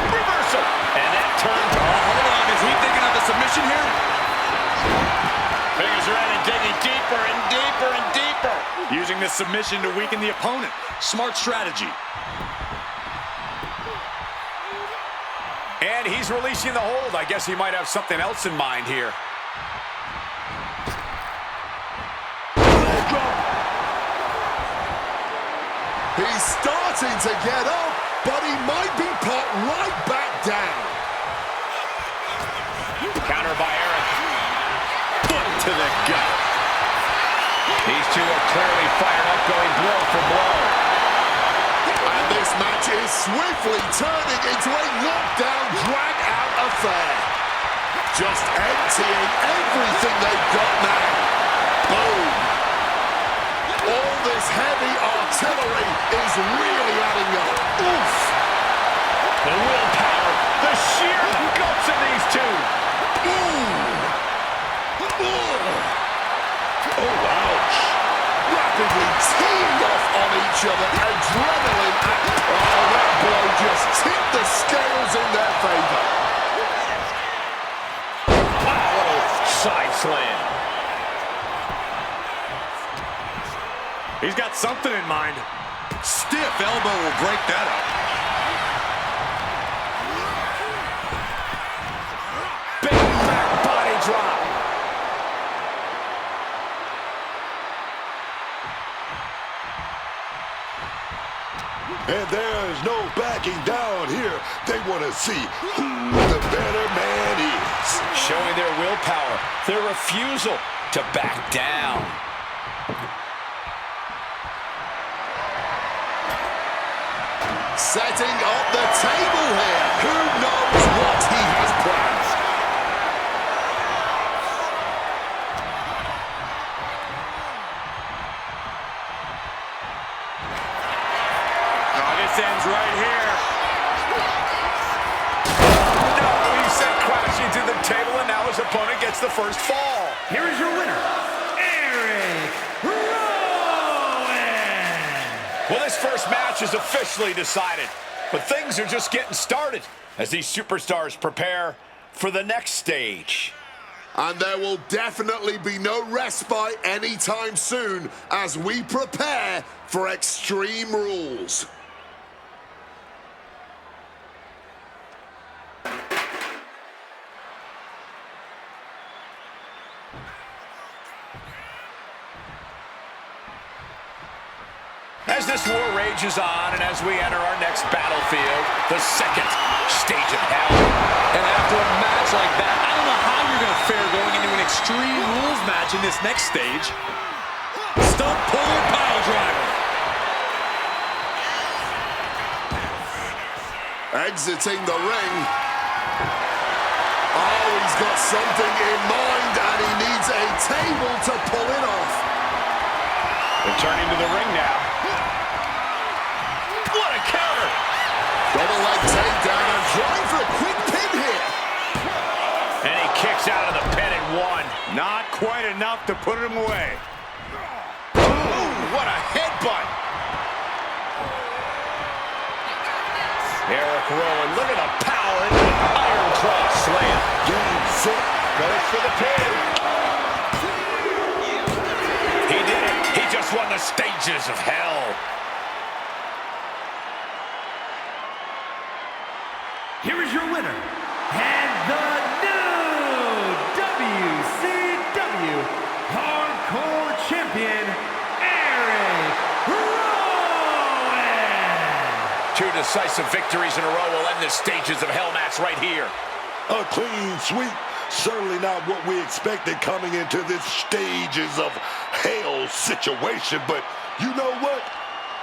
Reversal. And that turn. Oh, hold on. Is he thinking of a submission here? Fingers are in and digging deeper and deeper and deeper. Using this submission to weaken the opponent. Smart strategy. And he's releasing the hold. I guess he might have something else in mind here. He's starting to get up, but he might be put right back down. Counter by Eric. Foot to the gut. These two are clearly fired up, going blow for blow. And this match is swiftly turning into a knockdown, drag-out affair. Just emptying everything they've got now. Boom. All this heavy artillery is really adding up. Oof. The willpower, the sheer guts of these two. Oh, ouch. Rapidly teeing off on each other. Adrenaline. Oh, that blow just tipped the scales in their favor. Wow, side slam. He's got something in mind. Stiff elbow will break that up. Big back body drop. And there's no backing down here. They want to see who the better man is. Showing their willpower, their refusal to back down. Setting up the table here. Who knows what he has planned? Oh, this ends right here. No, he sent crashing to the table, and now his opponent gets the first fall. Here is your winner, Eric Rowan. Well, this first match is officially decided, but things are just getting started as these superstars prepare for the next stage. And there will definitely be no respite anytime soon as we prepare for Extreme Rules. As this war rages on and as we enter our next battlefield, the second stage of hell. And after a match like that, I don't know how you're going to fare going into an Extreme Rules match in this next stage. Stump puller pile driver. Exiting the ring. Oh, he's got something in mind and he needs a table to pull it off. Returning to the ring now. What a counter! Double leg takedown and trying for a quick pin here. And he kicks out of the pin at one. Not quite enough to put him away. Ooh, what a headbutt! Eric Rowan, look at the power in the Iron Claw slam. Game, set, Goes for the pin. He did it. He just won the stages of hell. Here is your winner, and the new WCW Hardcore Champion, Eric Rowan. Two decisive victories in a row will end the stages of hell match right here. a clean sweep. Certainly not what we expected coming into this stages of hell situation, but you know what?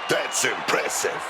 That's impressive.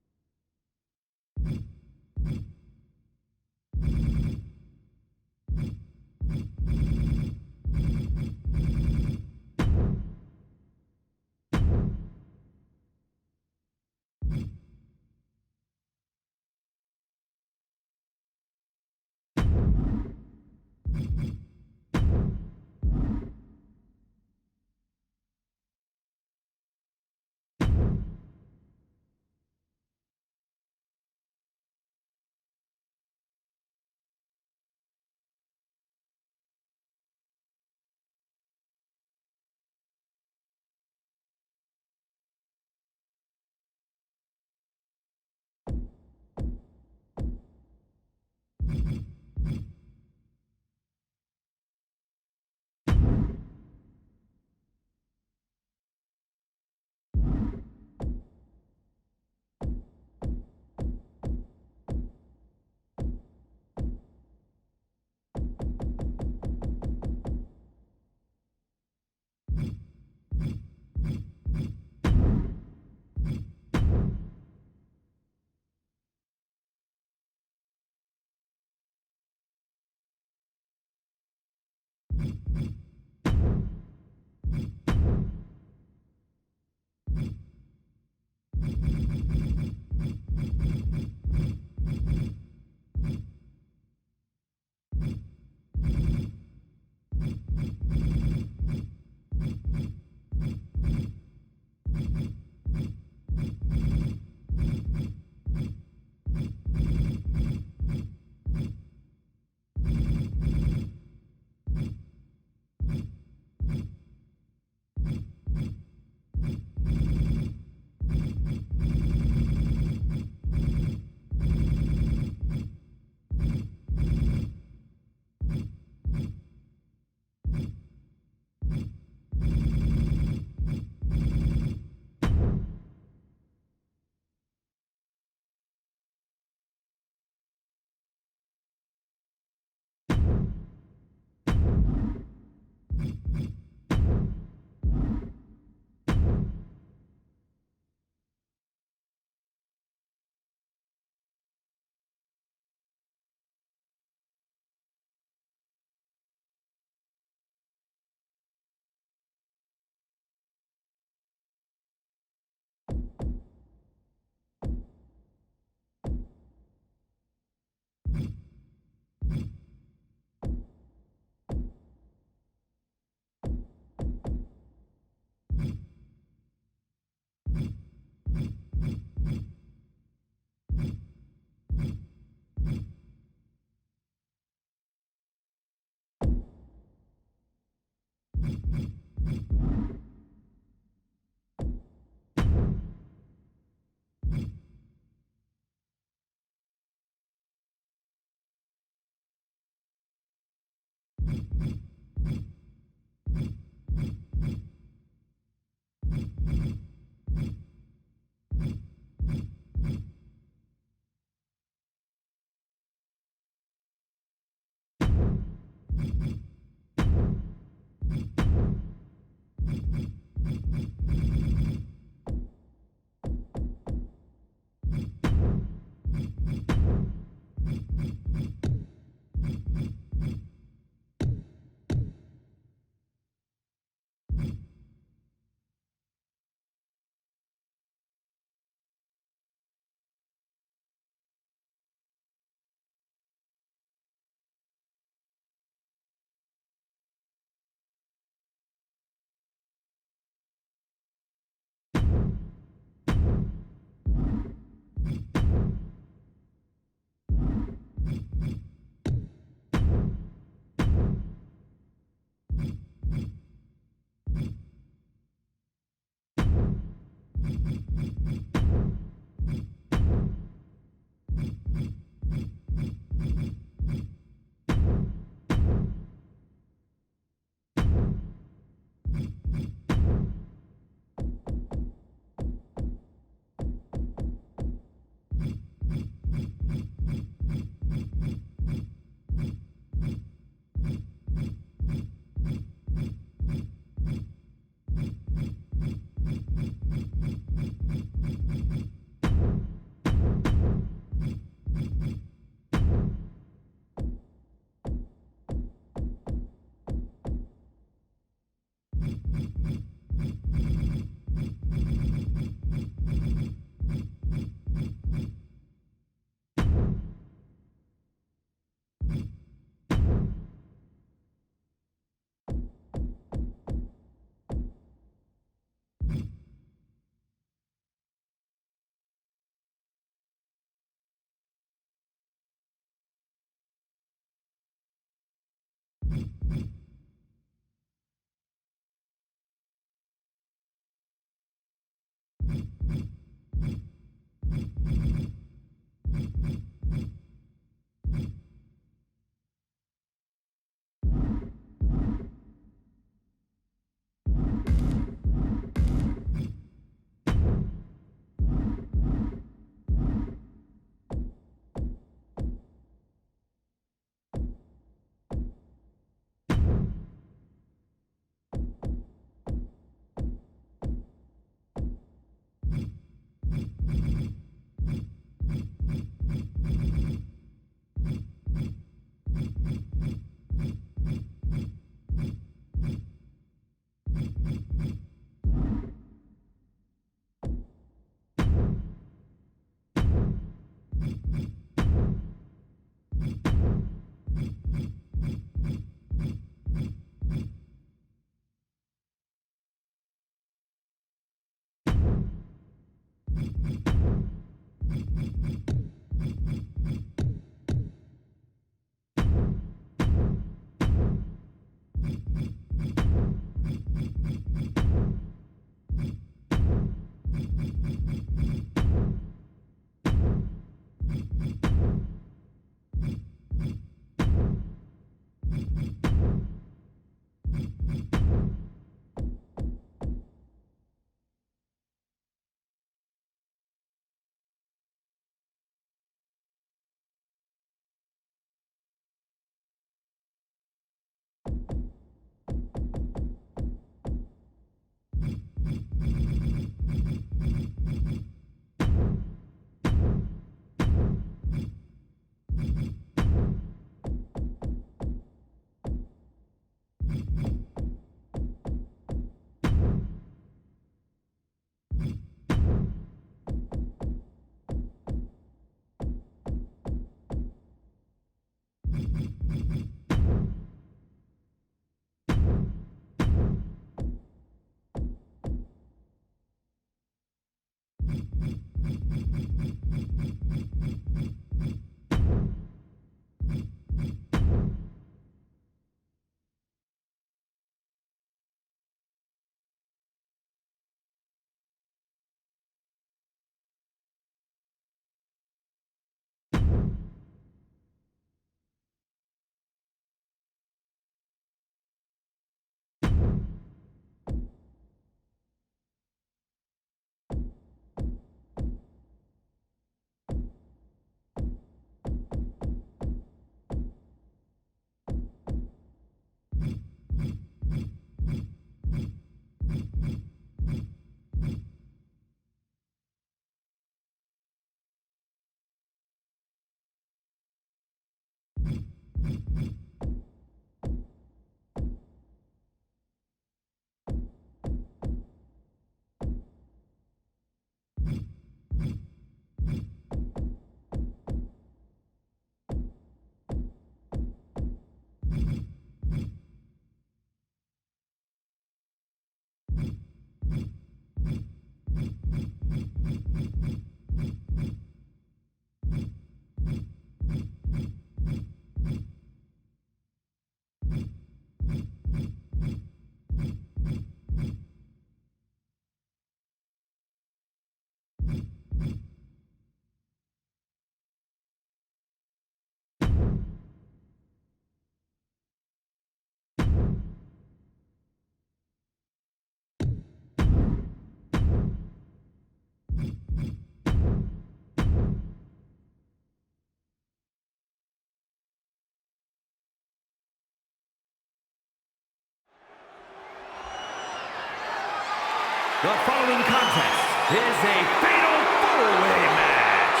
The following contest is a fatal four-way match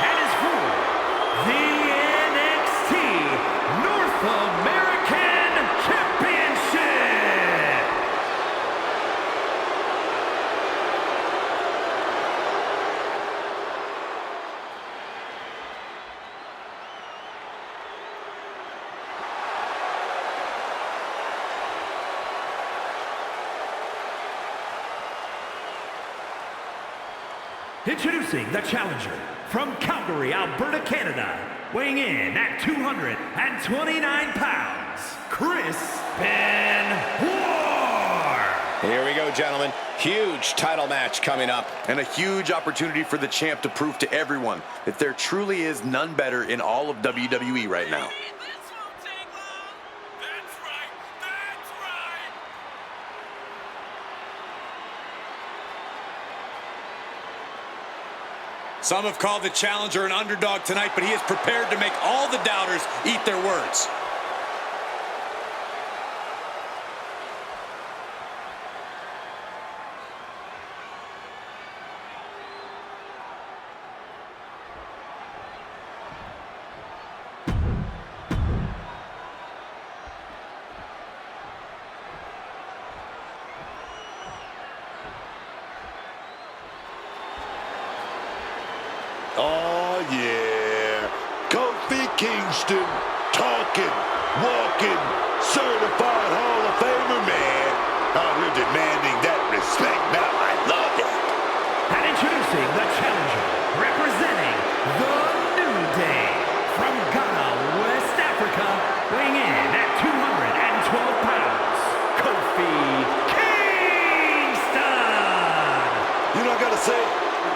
and is for the NXT North American Championship. Introducing the challenger from Calgary, Alberta, Canada, weighing in at 229 pounds, Chris Benoit. Here we go, gentlemen. Huge title match coming up. And a huge opportunity for the champ to prove to everyone that there truly is none better in all of WWE right now. Some have called the challenger an underdog tonight, but he is prepared to make all the doubters eat their words. Oh, yeah. Kofi Kingston, talking, walking, certified Hall of Famer, man. Oh, we're demanding that respect now. I love it. And introducing the challenger, representing the New Day, from Ghana, West Africa, weighing in at 212 pounds, Kofi Kingston. You know, I gotta say,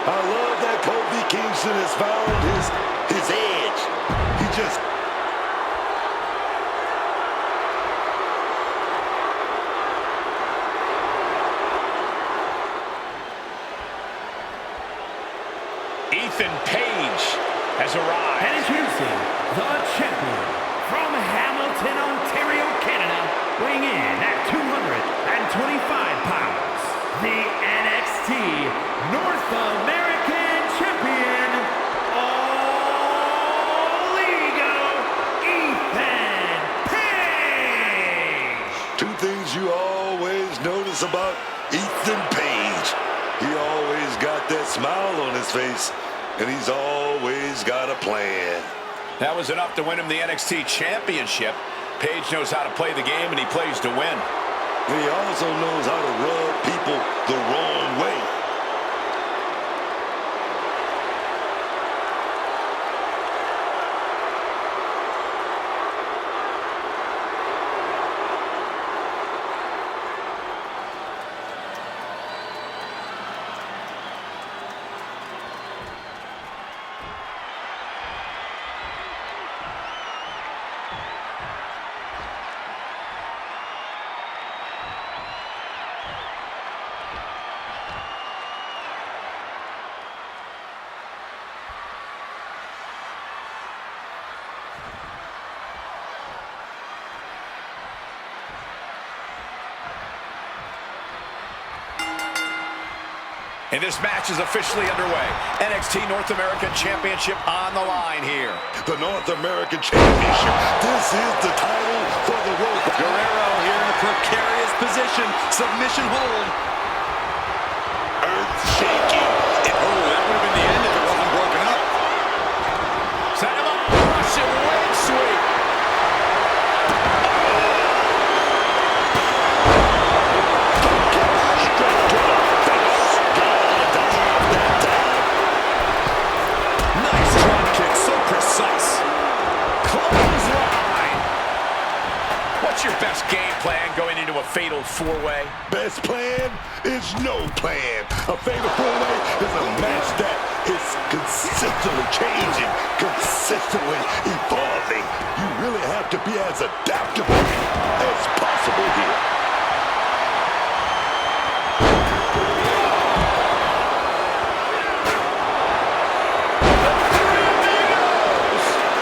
I love that Kofi Kingston has found his edge. He just... Ethan Page has arrived. And introducing the champion, from Hamilton, Ontario, Canada, weighing in at 225 pounds, the NXT North American Champion, All Ego, Ethan Page. Two things you always notice about Ethan Page. He always got that smile on his face, and he's always got a plan. That was enough to win him the NXT Championship. Page knows how to play the game, and he plays to win. He also knows how to rub people the wrong way. And this match is officially underway. NXT North American Championship on the line here. The North American Championship. This is the title for the World. Guerrero here in a precarious position. Submission hold. Earth shaking. Oh, that would have been the end if it wasn't broken up. Set him up. Russian leg sweep. Nice drop kick, so precise. Clothesline. What's your best game plan going into a fatal four-way? Best plan is no plan. A fatal four-way is a match that is consistently changing, consistently evolving. You really have to be as adaptable as possible here.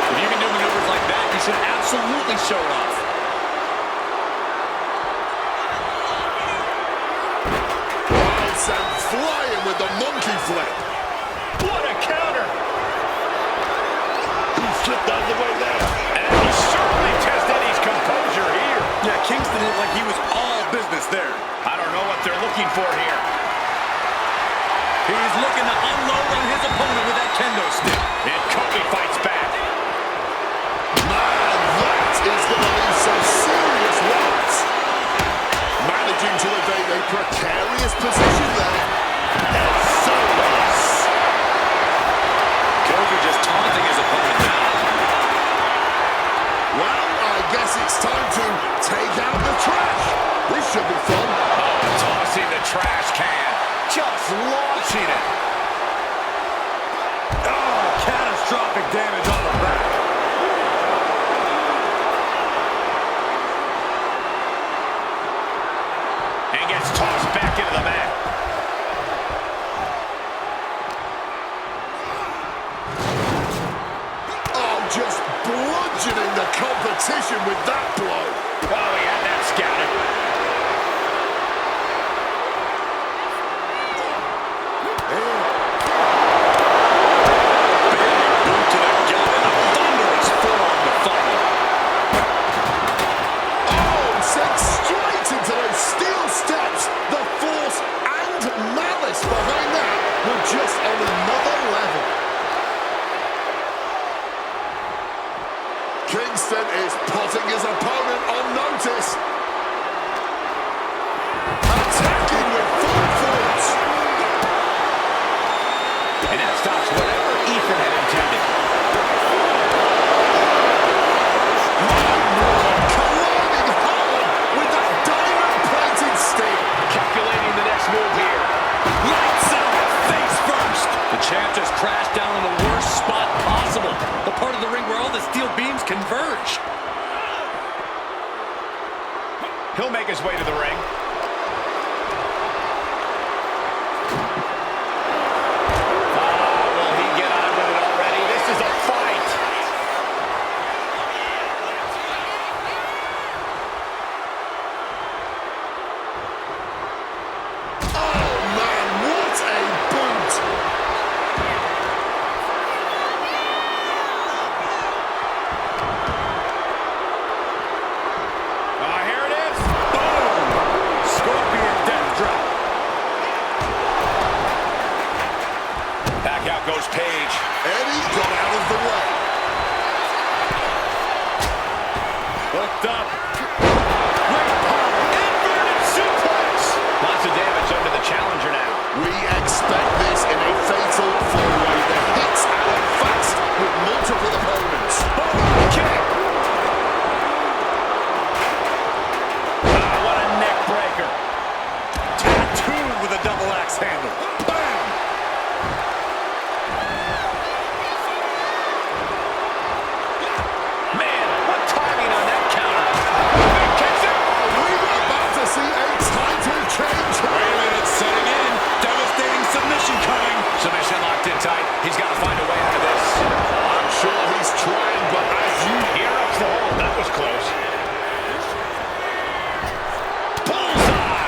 If you can do maneuvers like that, you should absolutely show it off. the monkey flip. What a counter! He slipped out of the way there. And he certainly tested his composure here. Yeah, Kingston looked like he was all business there. I don't know what they're looking for here. He's looking to unload on his opponent with that kendo stick. And Kofi fights back. Man, that is going to leave some serious marks. Managing to evade a precarious position there. And so was. Kofi just taunting his opponent now. Well, I guess it's time to take out the trash. This should be fun. Oh, tossing the trash can. Just launching it. Oh, catastrophic damage on the back. And gets tossed back into the mat. Oh, just bludgeoning the competition with that blow. Oh, he had that scouted. Boot to the gut and a thunderous forearm to follow. Oh, sent straight into those steel steps. The force and malice behind that were just on another level. Kingston is putting his opponent on notice. Attacking with full force. And that stops whatever Ethan had intended. Colliding hard with that diamond-plated steel. Calculating the next move here. Lights out, face first. The champ just crashed down in the worst spot possible. The part of the ring where all the steel beams converge. He'll make his way to the ring. Will he get on with it already? This is a fight. Oh, man, what a boot. Here it is. Boom. Scorpion death drop. Back out goes Paige. Eddie got out of the way. Hooked up. Great power. Inverted suplex. Lots of damage under the challenger now. We expect this in a fatal four-way. The hits add fast with multiple opponents. Boom. Kick. What a neck breaker. Tattooed with a double axe handle. Bam. Man, what timing on that counter. Kicks it. We were about to see a title change. Wait a minute, setting in. Devastating submission coming. Submission locked in tight. He's got to find a way out of this. I'm sure he's trying, but as you... Here ups the hold. That was close. Bullseye.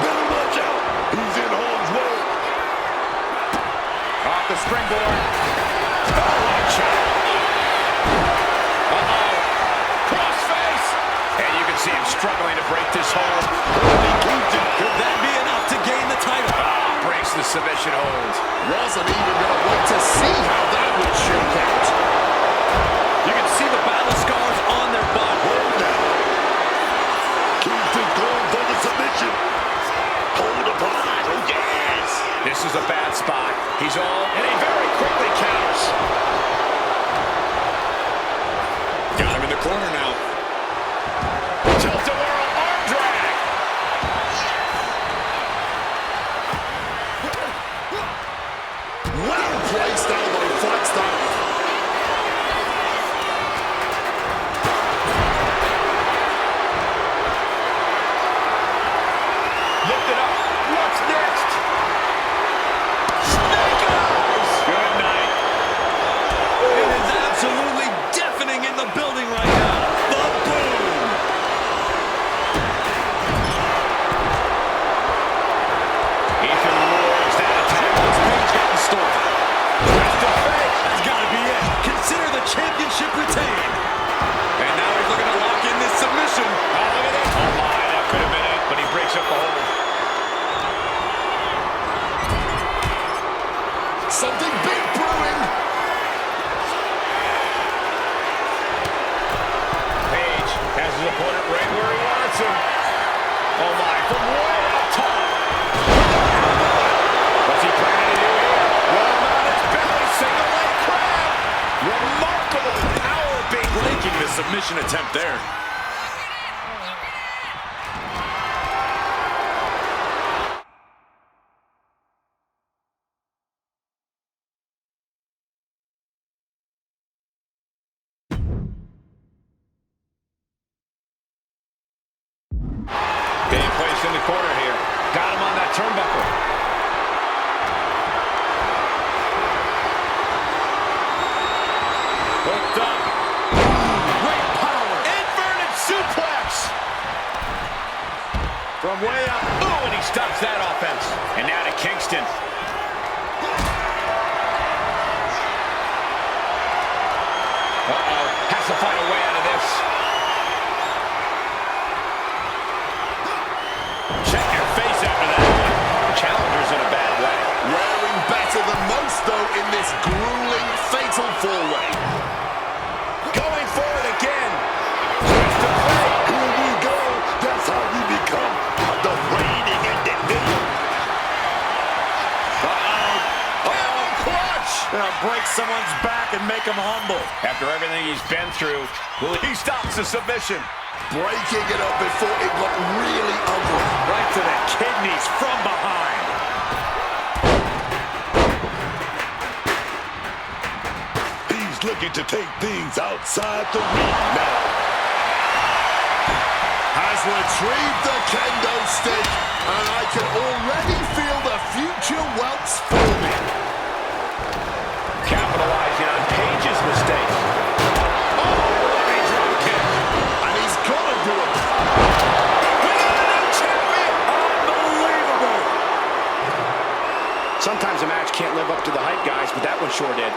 Better watch out. He's in harm's way. Off the springboard. Watch out. Uh-oh. Crossface. And you can see him struggling to break this hold. Could that be enough to gain the title? Breaks the submission hold. Wasn't even going to wait to see how that would shake out. You can see the battle scars on their body. Kingston going for the submission. Hold upon. Oh, yes. This is a bad spot. He's all, and he very quickly counters. Got him in the corner now. Tilt-a-whirl arm drag. Well placed elbow Flagstaff. Lift it up. What's next? Snake eyes. Good night. It is absolutely deafening in the building right now. The boom. him. Oh my, from way up top. What's he planning to do here? Roll him on his belly, single leg crab. Remarkable power being breaking the submission attempt there. Being placed in the corner here. Got him on that turnbuckle. Hooked up. Great power. Inverted suplex. From way up. Ooh, and he stops that offense. And now to Kingston. Uh-oh. Has to find a way out of this. Check your face after that one. Challenger's in a bad way. Wearing better than most, though, in this grueling, fatal four-way. Going for it again. Switch to play. Here we go. That's how you become the reigning individual. Oh, clutch. Gonna break someone's back and make him humble. After everything he's been through, he stops the submission. Breaking it up before it got really ugly. Right to the kidneys from behind. He's looking to take things outside the ring now. Has retrieved the kendo stick, and I can already feel the future welts forming. Capitalizing on Page's mistakes. Oh, running drop kick. And he's gonna do it. We got a new champion. Unbelievable. Sometimes a match can't live up to the hype, guys, but that one sure did.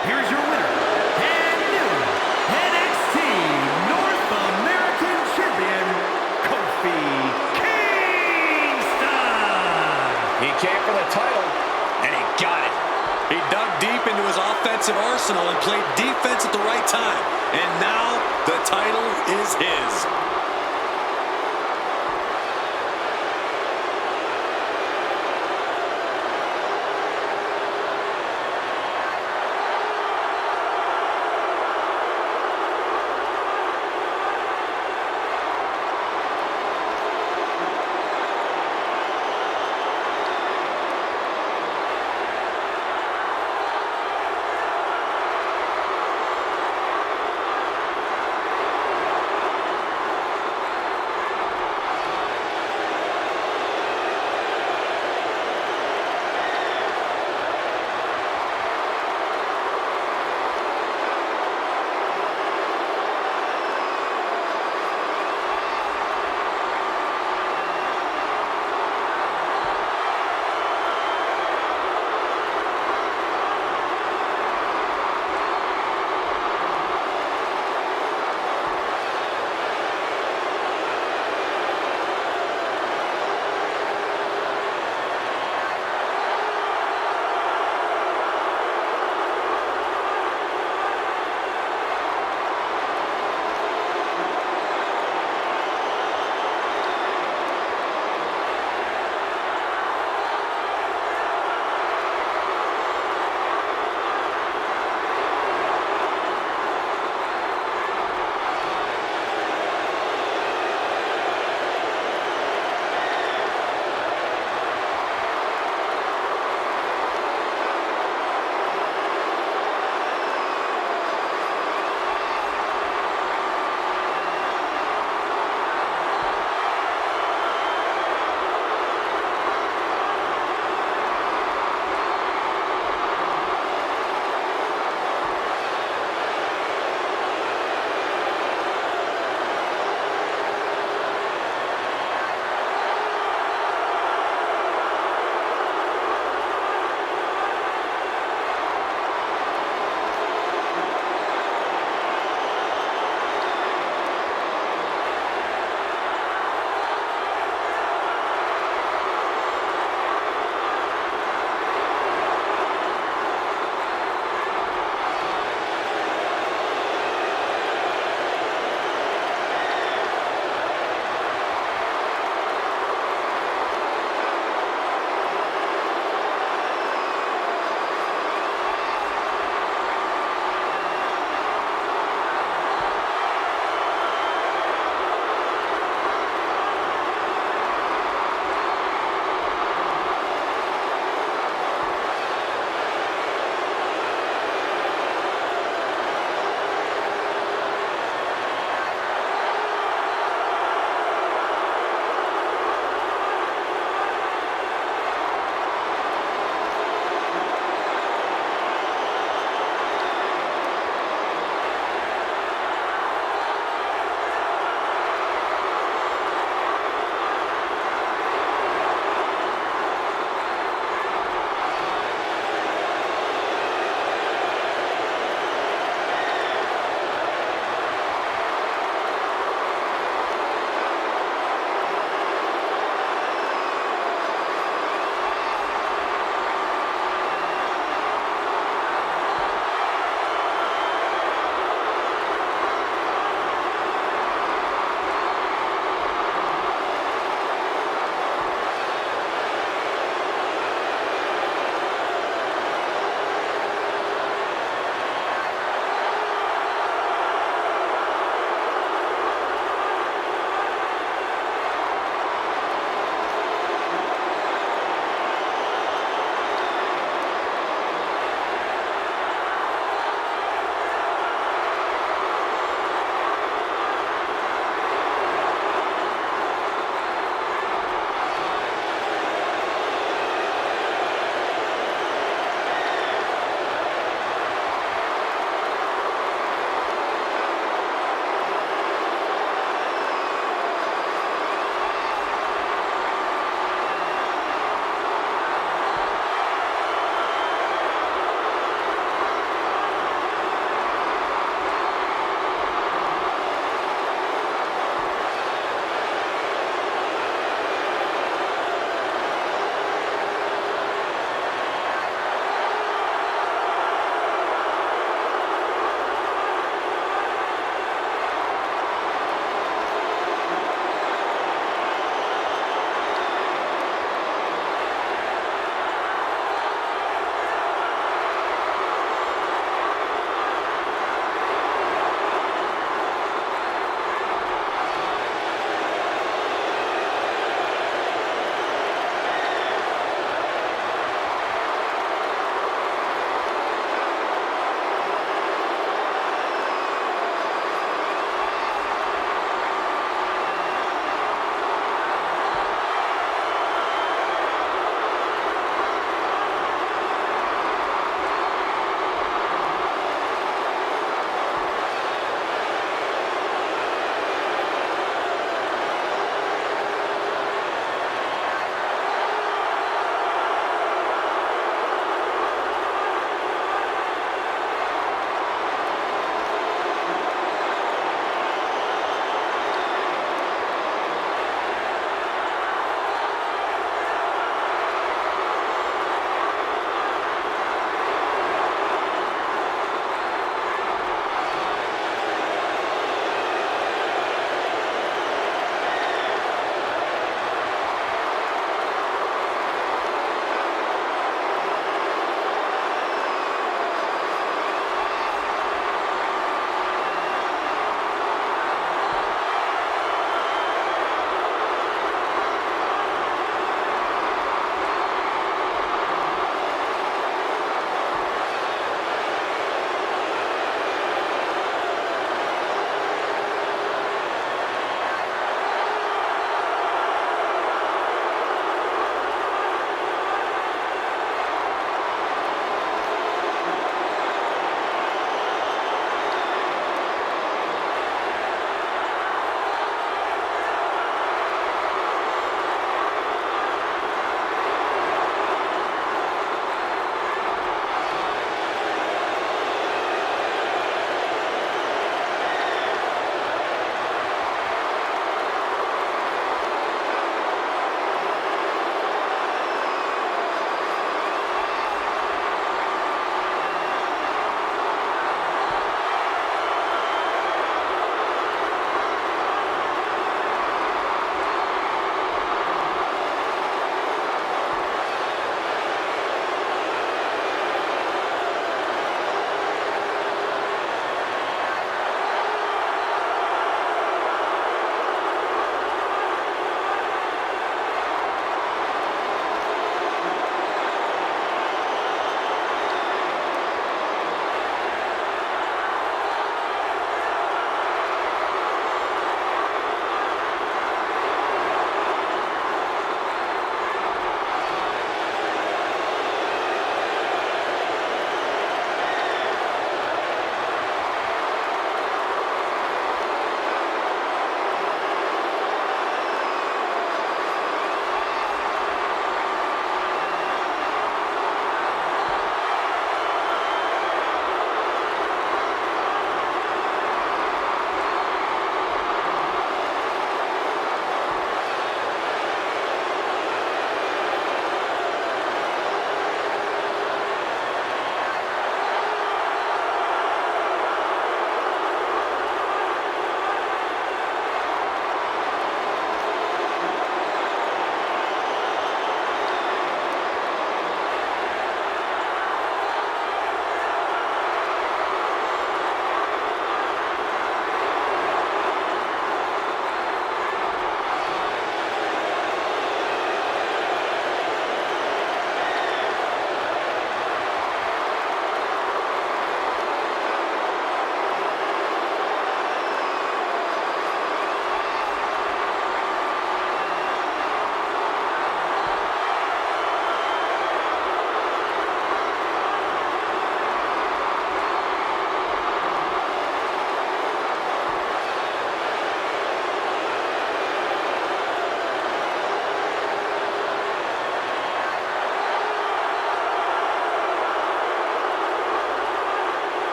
Here's your winner, and new NXT North American Champion, Kofi Kingston. He came for the title, and he got it. He dug deep into his offensive arsenal and played defense at the right time. And now the title is his.